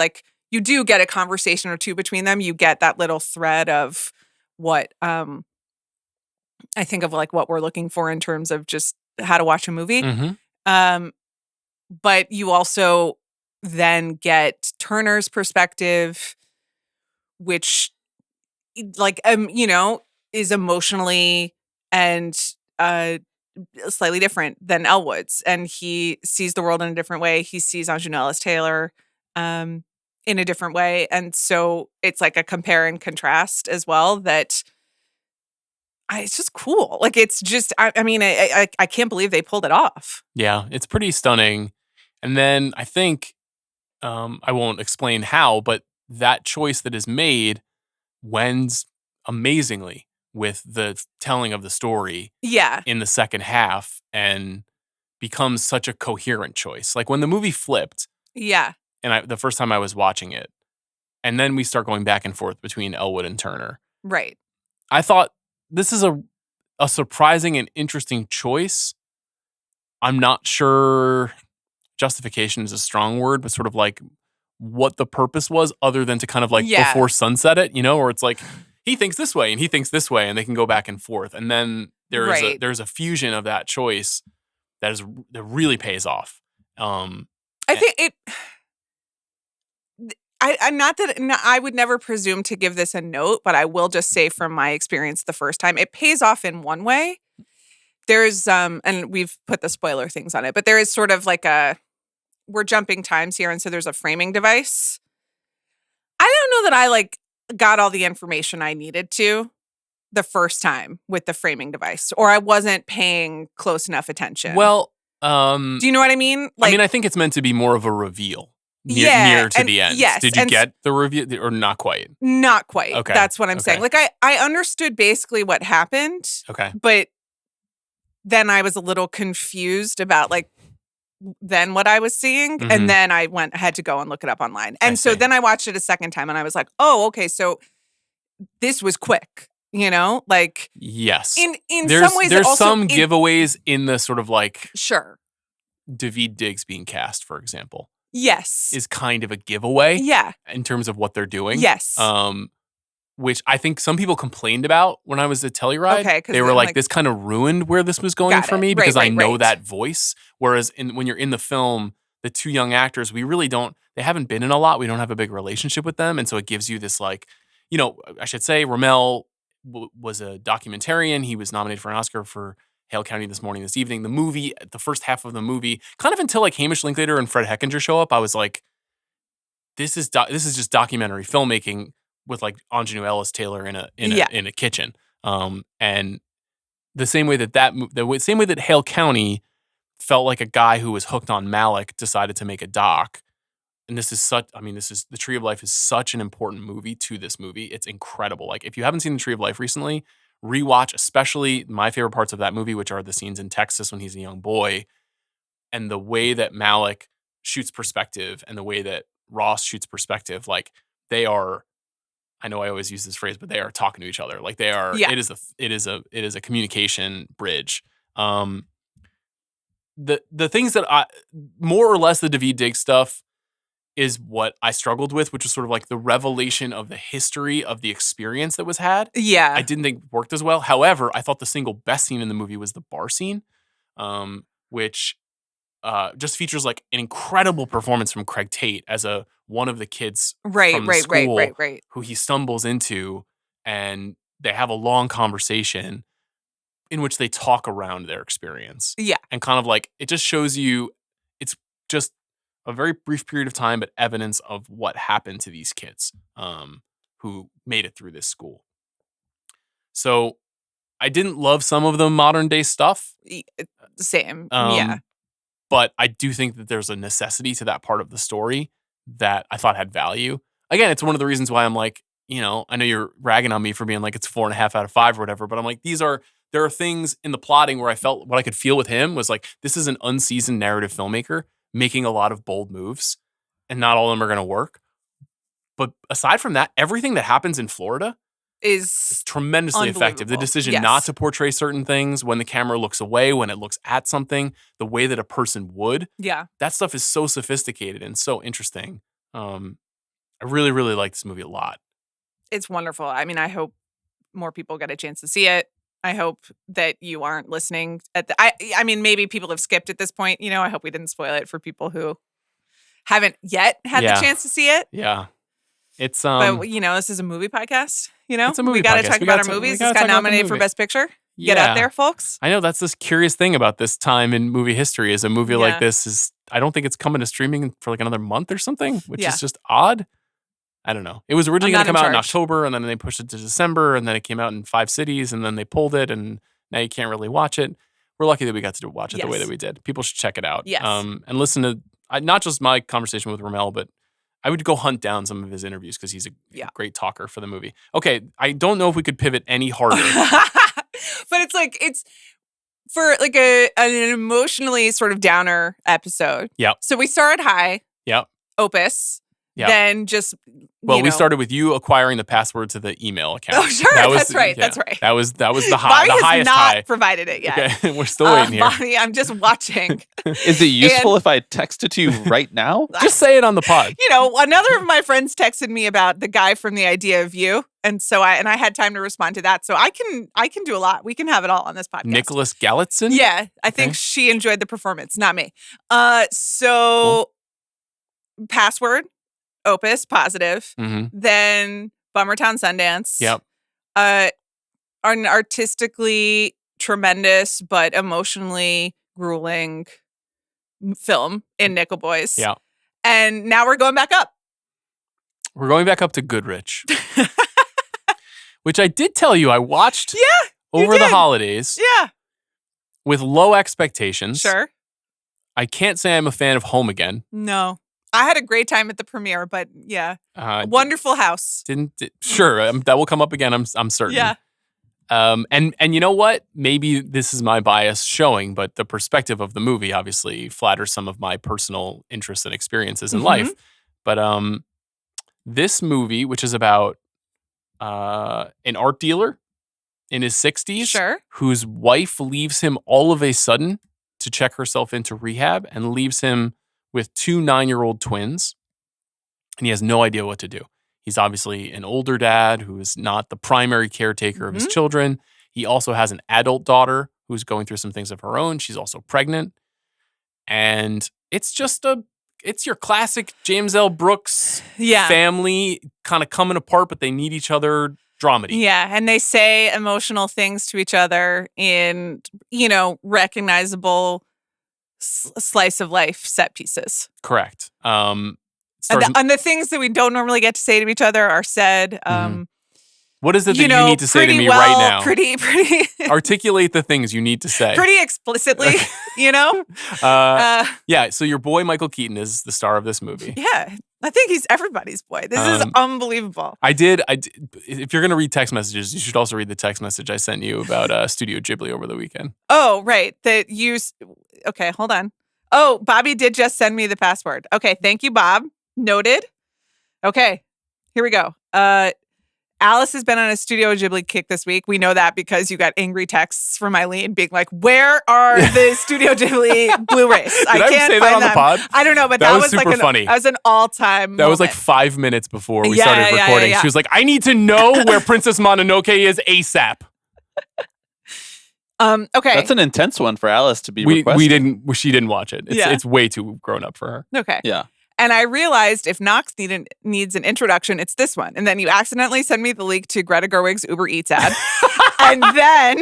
you do get a conversation or two between them. You get that little thread of what I think of like what we're looking for in terms of just how to watch a movie. Mm-hmm. But you also then get Turner's perspective, which is emotionally and slightly different than Elwood's, and he sees the world in a different way. He sees Aunjanue Ellis-Taylor in a different way, and so it's like a compare and contrast as well. That it's just cool. Like it's just, I mean, I can't believe they pulled it off. Yeah, it's pretty stunning. And then I think I won't explain how, but that choice that is made wends amazingly with the telling of the story in the second half and becomes such a coherent choice. Like when the movie flipped, and the first time I was watching it, and then we start going back and forth between Elwood and Turner. Right. I thought this is a surprising and interesting choice. I'm not sure justification is a strong word, but sort of like what the purpose was other than to kind of like before sunset it, or it's like he thinks this way and he thinks this way and they can go back and forth. And then there's a fusion of that choice that really pays off. I think I would never presume to give this a note, but I will just say from my experience the first time, it pays off in one way. There's, and we've put the spoiler things on it, but there is sort of like we're jumping times here. And so there's a framing device. I don't know that I got all the information I needed to the first time with the framing device, or I wasn't paying close enough attention. Well, do you know what I mean? I think it's meant to be more of a reveal near to the end. Yes. Did you get the reveal or not quite? Not quite. Okay. That's what I'm saying. Like I understood basically what happened. Okay. But then I was a little confused about then what I was seeing. Mm-hmm. And then I had to go and look it up online. And so then I watched it a second time and I was like, oh, okay. So this was quick, yes. In some ways, there's some giveaways in the sort of sure. Daveed Diggs being cast, for example. Yes. Is kind of a giveaway. Yeah. In terms of what they're doing. Yes. Which I think some people complained about when I was at Telluride. Okay, they were like, this kind of ruined where this was going for me because I know that voice. Whereas when you're in the film, the two young actors, we really don't, they haven't been in a lot. We don't have a big relationship with them. And so it gives you this I should say Ramel was a documentarian. He was nominated for an Oscar for Hale County This Evening. The movie, the first half of the movie, kind of until Hamish Linklater and Fred Heckinger show up, I was like, this is just documentary filmmaking with Aunjanue Ellis-Taylor in a kitchen, and the same way that Hale County felt like a guy who was hooked on Malick decided to make a doc, and The Tree of Life is such an important movie to this movie. It's incredible. If you haven't seen The Tree of Life recently, rewatch especially my favorite parts of that movie, which are the scenes in Texas when he's a young boy, and the way that Malick shoots perspective and the way that Ross shoots perspective. They are. I know I always use this phrase, but they are talking to each other. They are. Yeah. It is a communication bridge. The things that more or less the Daveed Diggs stuff is what I struggled with, which was sort of the revelation of the history of the experience that was had. Yeah, I didn't think worked as well. However, I thought the single best scene in the movie was the bar scene, which just features an incredible performance from Craig Tate as one of the kids from the school who he stumbles into, and they have a long conversation in which they talk around their experience. Yeah. And kind of it just shows you, it's just a very brief period of time, but evidence of what happened to these kids who made it through this school. So I didn't love some of the modern day stuff. Same. Yeah. But I do think that there's a necessity to that part of the story that I thought had value. Again, it's one of the reasons why I'm I know you're ragging on me for being it's 4.5 out of 5 or whatever, but I'm there are things in the plotting where I felt what I could feel with him was this is an unseasoned narrative filmmaker making a lot of bold moves, and not all of them are going to work. But aside from that, everything that happens in Florida, is tremendously effective. The decision not to portray certain things, when the camera looks away, when it looks at something, the way that a person would. Yeah. That stuff is so sophisticated and so interesting. I really, really like this movie a lot. It's wonderful. I mean, I hope more people get a chance to see it. I hope that you aren't listening at I mean, maybe people have skipped at this point. You know, I hope we didn't spoil it for people who haven't yet had the chance to see it. Yeah. It's but you know, this is a movie podcast. You know, it's a movie we got to podcast. talk about our movies. It's got nominated for Best Picture. Yeah. Get out there, folks. I know that's this curious thing about this time in movie history is a movie like this is, I don't think it's coming to streaming for like another month or something, which is just odd. I don't know. It was originally going to come out in October, and then they pushed it to December, and then it came out in 5 cities, and then they pulled it, and now you can't really watch it. We're lucky that we got to watch it the way that we did. People should check it out. Yes. And listen to not just my conversation with Ramel, but I would go hunt down some of his interviews because he's a great talker for the movie. Okay, I don't know if we could pivot any harder. But it's for like an emotionally sort of downer episode. Yeah. So we started high. Yeah. Opus. Yeah. Then just we started with you acquiring the password to the email account. Oh, sure. That's right. That's right. That was the Bobby highest high. has not provided it yet. Okay, we're still waiting here. Bobby, I'm just watching. Is it useful if I text it to you right now? Just say it on the pod. You know, another of my friends texted me about the guy from The Idea of You, and so I had time to respond to that. So I can do a lot. We can have it all on this podcast. Nicholas Galitzson? Yeah, I think she enjoyed the performance, not me. So cool. Password. Opus, positive. Mm-hmm. Then Bummertown Sundance. Yep. An artistically tremendous but emotionally grueling film in Nickel Boys. Yeah. And now we're going back up. We're going back up to Goodrich. Which I did tell you I watched over the holidays. Yeah. With low expectations. Sure. I can't say I'm a fan of Home Again. No. I had a great time at the premiere, but wonderful house. Sure, that will come up again. I'm certain. Yeah. And you know what? Maybe this is my bias showing, but the perspective of the movie obviously flatters some of my personal interests and experiences in life. But this movie, which is about an art dealer in his 60s, whose wife leaves him all of a sudden to check herself into rehab and leaves him with 2 9-year-old twins, and he has no idea what to do. He's obviously an older dad who is not the primary caretaker of his children. He also has an adult daughter who's going through some things of her own. She's also pregnant. And it's just it's your classic James L. Brooks family kind of coming apart, but they need each other dramedy. Yeah, and they say emotional things to each other in, recognizable slice of life set pieces. Correct. And the things that we don't normally get to say to each other are said. What is it that you need to say to me right now? Pretty. Articulate the things you need to say. Pretty explicitly, So your boy Michael Keaton is the star of this movie. Yeah. I think he's everybody's boy. This is unbelievable. I did. If you're going to read text messages, you should also read the text message I sent you about Studio Ghibli over the weekend. Oh, right. Okay, hold on. Oh, Bobby did just send me the password. Okay, thank you, Bob. Noted. Okay, here we go. Alice has been on a Studio Ghibli kick this week. We know that because you got angry texts from Eileen being like, "Where are the Studio Ghibli Blu-rays? I can't say find that on them." the pod? I don't know, but that was super like funny. That was an all-time. That was like 5 minutes before we started recording. She was like, "I need to know where Princess Mononoke is ASAP." Okay, that's an intense one for Alice to be requesting. She didn't watch it. It's way too grown up for her. Okay. Yeah. And I realized if Knox needs an introduction, it's this one. And then you accidentally send me the link to Greta Gerwig's Uber Eats ad. And then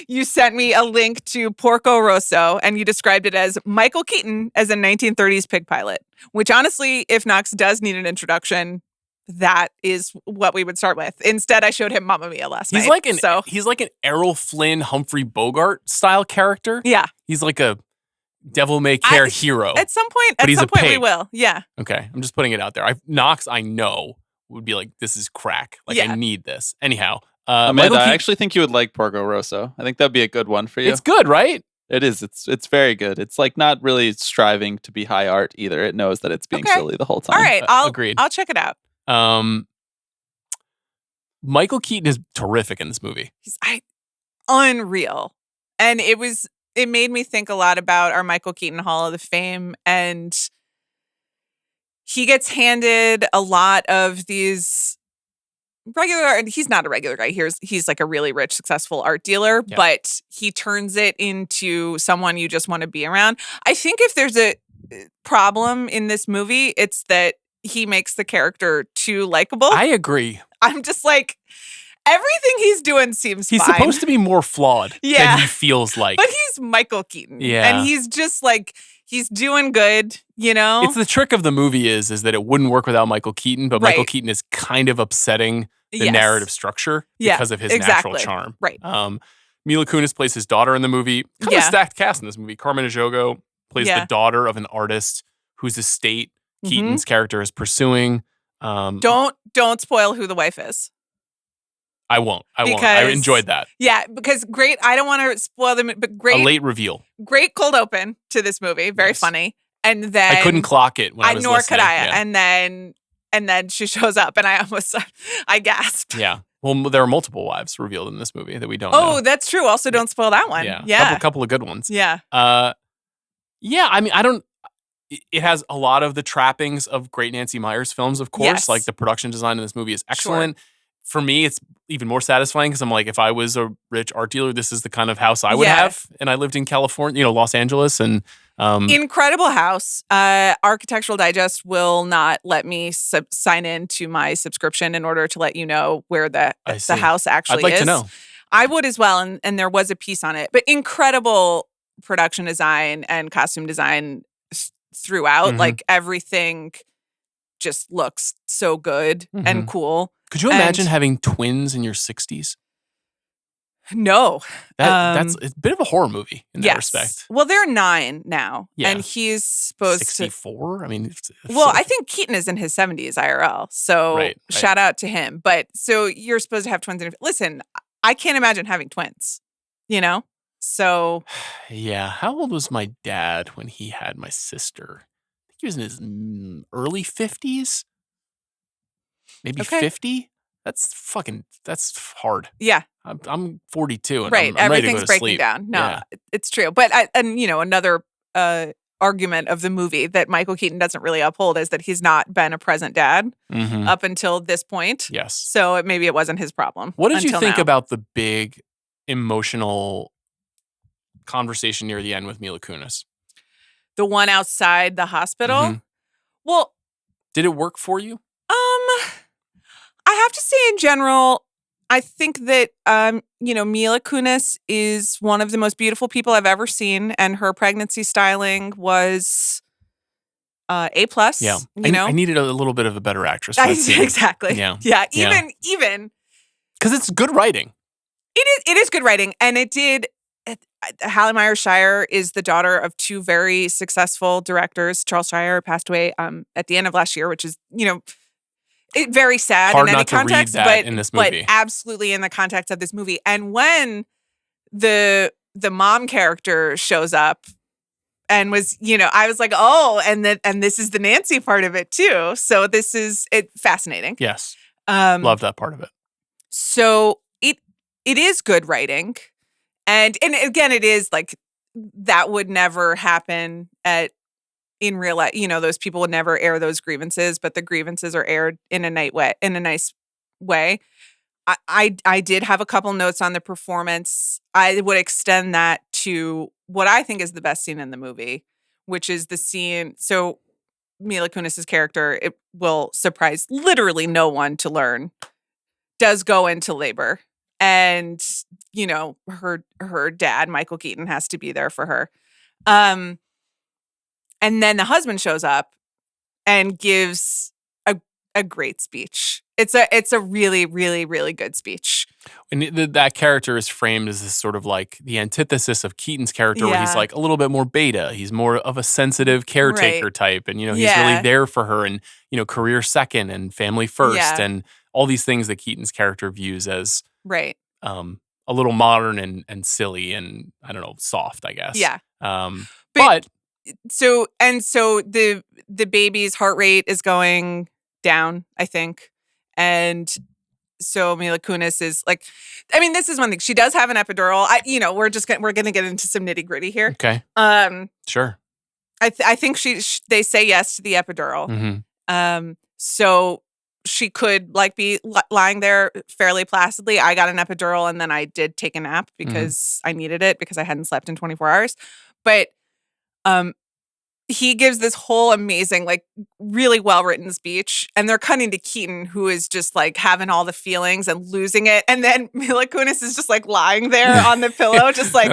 you sent me a link to Porco Rosso, and you described it as Michael Keaton as a 1930s pig pilot, which honestly, if Knox does need an introduction, that is what we would start with. Instead, I showed him Mamma Mia last night. He's like an Errol Flynn, Humphrey Bogart style character. Yeah. He's like a devil-may-care hero. At some point we will. Yeah. Okay. I'm just putting it out there. Knox, I know, would be like, this is crack. I need this. Anyhow. Amanda, I actually think you would like Porco Rosso. I think that'd be a good one for you. It's good, right? It is. It's very good. It's like not really striving to be high art either. It knows that it's being silly the whole time. All right. Agreed. I'll check it out. Michael Keaton is terrific in this movie. He's unreal. And it made me think a lot about our Michael Keaton Hall of Fame. And he gets handed a lot of these regular, he's not a regular guy. He's like a really rich, successful art dealer, but he turns it into someone you just want to be around. I think if there's a problem in this movie, it's that he makes the character too likable. I agree. I'm just like, everything he's doing seems He's fine. supposed to be more flawed than he feels like. But he's Michael Keaton. Yeah. And he's just like, he's doing good, you know? It's the trick of the movie is that it wouldn't work without Michael Keaton, but Michael Keaton is kind of upsetting the narrative structure because of his natural charm. Right. Mila Kunis plays his daughter in the movie. Kind of a stacked cast in this movie. Carmen Ejogo plays the daughter of an artist whose estate Keaton's character is pursuing. Don't spoil who the wife is. I won't. I enjoyed that. Yeah, because great. I don't want to spoil them, but great. A late reveal. Great cold open to this movie. Very funny. And then I couldn't clock it when I was nor listening. could I. Yeah. And then she shows up, and I gasped. Yeah. Well, there are multiple wives revealed in this movie that we don't know. Oh, that's true. Also, don't spoil that one. Yeah. Couple of good ones. Yeah. Yeah. I mean, I don't. It has a lot of the trappings of great Nancy Meyers films, of course. Yes. Like the production design in this movie is excellent. Sure. For me, it's even more satisfying because I'm like, if I was a rich art dealer, this is the kind of house I would have. And I lived in California, Los Angeles, and incredible house. Architectural Digest will not let me sign in to my subscription in order to let you know where the house actually is. I'd like to know. I would as well, and there was a piece on it. But incredible production design and costume design throughout. Mm-hmm. Like everything just looks so good and cool. Could you imagine having twins in your 60s? No. That's a bit of a horror movie in that respect. Well, they're 9 now. Yeah. And he's supposed 64? I mean, I think Keaton is in his 70s IRL. So shout out to him. But so you're supposed to have twins. Listen, I can't imagine having twins, So. Yeah. How old was my dad when he had my sister? I think he was in his early 50s. Maybe 50? That's hard. Yeah. I'm 42 and right. I'm ready to go Everything's to breaking sleep. down. No, it's true. But another argument of the movie that Michael Keaton doesn't really uphold is that he's not been a present dad up until this point. Yes. So maybe it wasn't his problem. What did you think about the big emotional conversation near the end with Mila Kunis? The one outside the hospital? Well, did it work for you? I have to say in general, I think that, Mila Kunis is one of the most beautiful people I've ever seen. And her pregnancy styling was A+. Yeah. I needed a little bit of a better actress. Exactly. Yeah. Yeah. Even. Because it's good writing. It is good writing. And it did. Hallie Myers Shire is the daughter of 2 very successful directors. Charles Shire passed away at the end of last year, which is, very sad hard in any not to context, read that in this movie. But absolutely in the context of this movie. And when the mom character shows up and was, I was like, oh, and this is the Nancy part of it too. So this is fascinating. Yes, love that part of it. So it is good writing, and again, it is like that would never happen in real life. Those people would never air those grievances, but the grievances are aired in a nice way. I did have a couple notes on the performance. I would extend that to what I think is the best scene in the movie, which is the scene. So Mila Kunis's character, it will surprise literally no one to learn, does go into labor. And, her dad, Michael Keaton, has to be there for her. And then the husband shows up and gives a great speech. It's a really, really, really good speech. And that character is framed as this sort of like the antithesis of Keaton's character, where he's like a little bit more beta. He's more of a sensitive caretaker type. And, he's really there for her and, career second and family first and all these things that Keaton's character views as a little modern and silly and, I don't know, soft, I guess. Yeah. But So the baby's heart rate is going down, I think. And so Mila Kunis is like, I mean, this is one thing. She does have an epidural. We're gonna get into some nitty gritty here. Okay. Sure. I think they say yes to the epidural. Mm-hmm. So she could like be lying there fairly placidly. I got an epidural and then I did take a nap because I needed it because I hadn't slept in 24 hours. But he gives this whole amazing, like really well-written speech, and they're cutting to Keaton, who is just like having all the feelings and losing it. And then Mila Kunis is just like lying there on the pillow, just like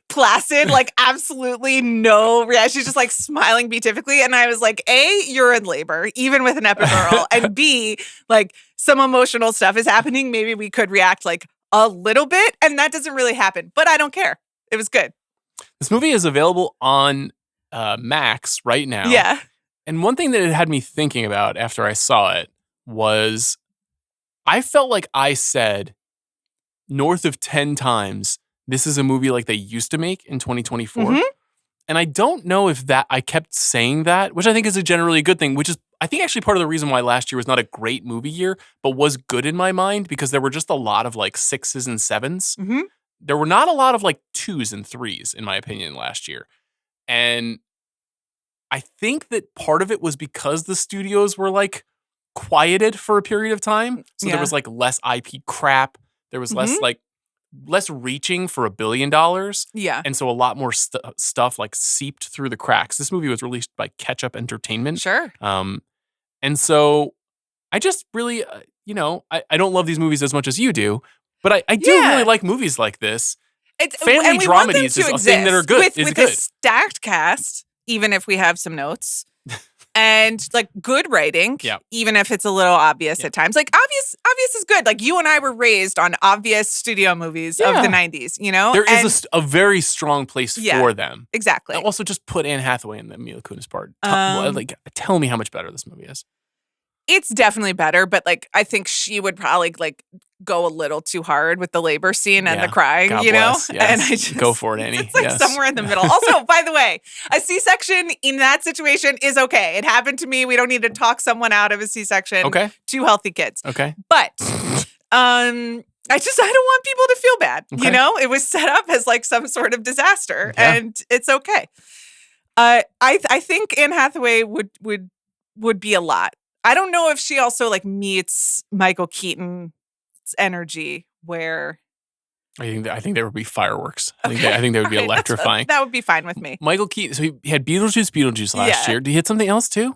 placid, like absolutely no reaction. She's just like smiling beatifically. And I was like, A, you're in labor, even with an epidural. And B, like some emotional stuff is happening. Maybe we could react like a little bit. And that doesn't really happen, but I don't care. It was good. This movie is available on Max right now. Yeah. And one thing that it had me thinking about after I saw it was I felt like I said north of 10 times, this is a movie like they used to make in 2024. Mm-hmm. And I don't know if that I kept saying that, which I think is a generally good thing, which is I think actually part of the reason why last year was not a great movie year, but was good in my mind because there were just a lot of like 6s and 7s. Mm-hmm. There were not a lot of like 2s and 3s, in my opinion, last year. And I think that part of it was because the studios were like quieted for a period of time. So there was like less IP crap. There was less reaching for $1 billion. Yeah. And so a lot more stuff like seeped through the cracks. This movie was released by Catch Up Entertainment. Sure. And so I just really, I don't love these movies as much as you do, but I do really like movies like this. Family dramedies is a thing that are good. With a stacked cast, even if we have some notes, and like good writing, even if it's a little obvious at times. Like obvious is good. Like you and I were raised on obvious studio movies of the 90s, you know? There is a very strong place for them. Exactly. And also just put Anne Hathaway in the Mila Kunis part. Tell me how much better this movie is. It's definitely better, but like I think she would probably like go a little too hard with the labor scene and the crying, God you know? bless. Yes. And I just go for it, Annie. It's like somewhere in the middle. Also, by the way, a C-section in that situation is okay. It happened to me. We don't need to talk someone out of a C-section. Okay. 2 healthy kids. Okay. But I don't want people to feel bad. Okay. You know, it was set up as like some sort of disaster, and it's okay. I think Anne Hathaway would be a lot. I don't know if she also like meets Michael Keaton's energy where I think there would be fireworks. I think they would be electrifying. That would be fine with me. Michael Keaton, so he had Beetlejuice last year. Did he hit something else too?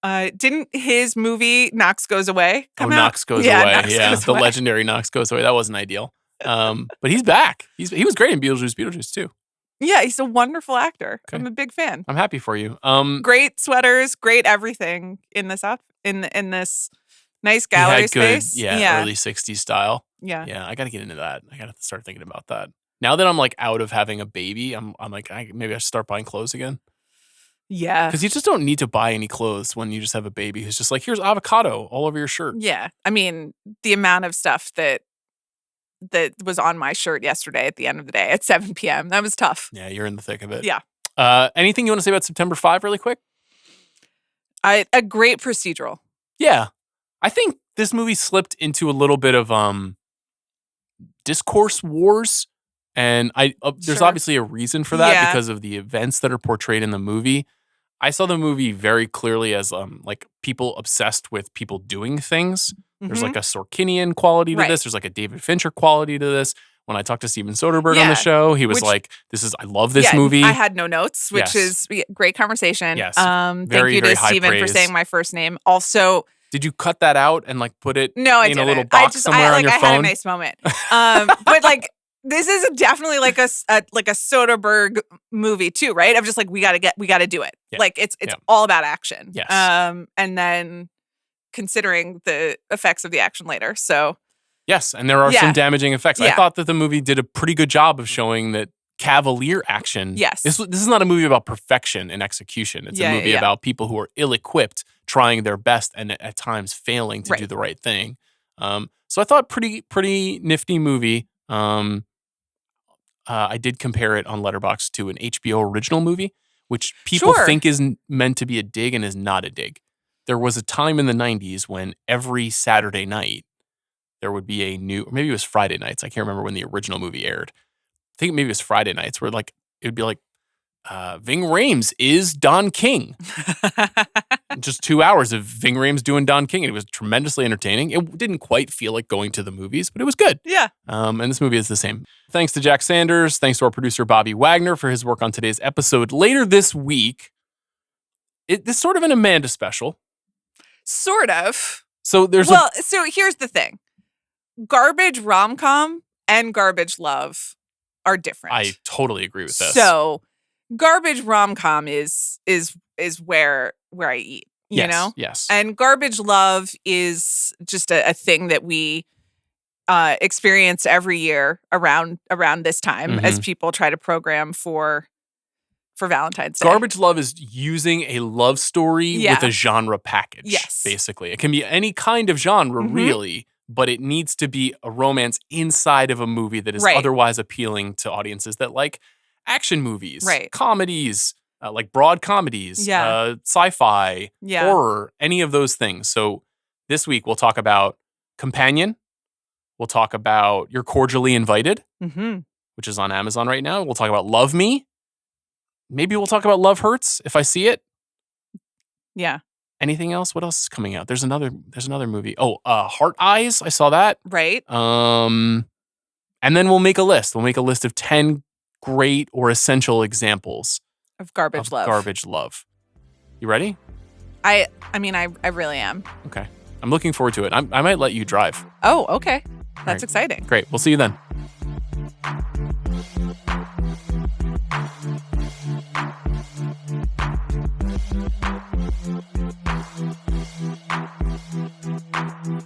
Didn't his movie Knox Goes Away come out? Knox Goes Away. The legendary Knox Goes Away. That wasn't ideal. But he's back. He was great in Beetlejuice too. Yeah, he's a wonderful actor. Okay. I'm a big fan. I'm happy for you. Great sweaters, great everything in this this nice gallery space. Early 60s style. Yeah. I got to get into that. I got to start thinking about that. Now that I'm like out of having a baby, I'm like maybe I should start buying clothes again. Yeah. Because you just don't need to buy any clothes when you just have a baby who's just like, here's avocado all over your shirt. Yeah. I mean, the amount of stuff that was on my shirt yesterday at the end of the day at 7 p.m. That was tough. Yeah, you're in the thick of it. Yeah. Anything you want to say about September 5 really quick? A great procedural. Yeah. I think this movie slipped into a little bit of discourse wars. And there's obviously a reason for that because of the events that are portrayed in the movie. I saw the movie very clearly as like people obsessed with people doing things. There's like a Sorkinian quality to this. There's like a David Fincher quality to this. When I talked to Steven Soderbergh on the show, he was like, I love this movie. I had no notes, which is great conversation. Yes. Thank you to Steven for saying my first name. Also, did you cut that out and like put it in a little box somewhere on your phone? I had a nice moment. But like, this is definitely like a Soderbergh movie too, right? I'm just like, we got to do it. Yeah. Like it's all about action. Yes. And then considering the effects of the action later. So yes, and there are some damaging effects. Yeah. I thought that the movie did a pretty good job of showing that cavalier action. Yes. This is not a movie about perfection and execution. It's a movie about people who are ill-equipped, trying their best and at times failing to do the right thing. So I thought pretty nifty movie. I did compare it on Letterboxd to an HBO original movie, which people think is meant to be a dig and is not a dig. There was a time in the 90s when every Saturday night there would be a new, or maybe it was Friday nights. I can't remember when the original movie aired. I think maybe it was Friday nights where like, it would be like, Ving Rhames is Don King. Just 2 hours of Ving Rhames doing Don King. And it was tremendously entertaining. It didn't quite feel like going to the movies, but it was good. Yeah. And this movie is the same. Thanks to Jack Sanders. Thanks to our producer, Bobby Wagner, for his work on today's episode. Later this week, this is sort of an Amanda special. Sort of. So so here's the thing. Garbage rom-com and garbage love are different. I totally agree with this. So garbage rom-com is where I eat, you know? Yes. And garbage love is just a thing that we experience every year around this time as people try to program for Valentine's Day. Garbage love is using a love story with a genre package. Yes. Basically. It can be any kind of genre, really, but it needs to be a romance inside of a movie that is otherwise appealing to audiences that like action movies, comedies, like broad comedies, sci-fi, horror, any of those things. So this week we'll talk about Companion. We'll talk about You're Cordially Invited, which is on Amazon right now. We'll talk about Love Me. Maybe we'll talk about Love Hurts if I see it. Yeah. Anything else? What else is coming out? There's another movie. Oh, Heart Eyes. I saw that. Right. And then we'll make a list. We'll make a list of 10 great or essential examples of garbage love. You ready? I mean, I really am. Okay. I'm looking forward to it. I might let you drive. Oh, okay. That's exciting. Great. We'll see you then.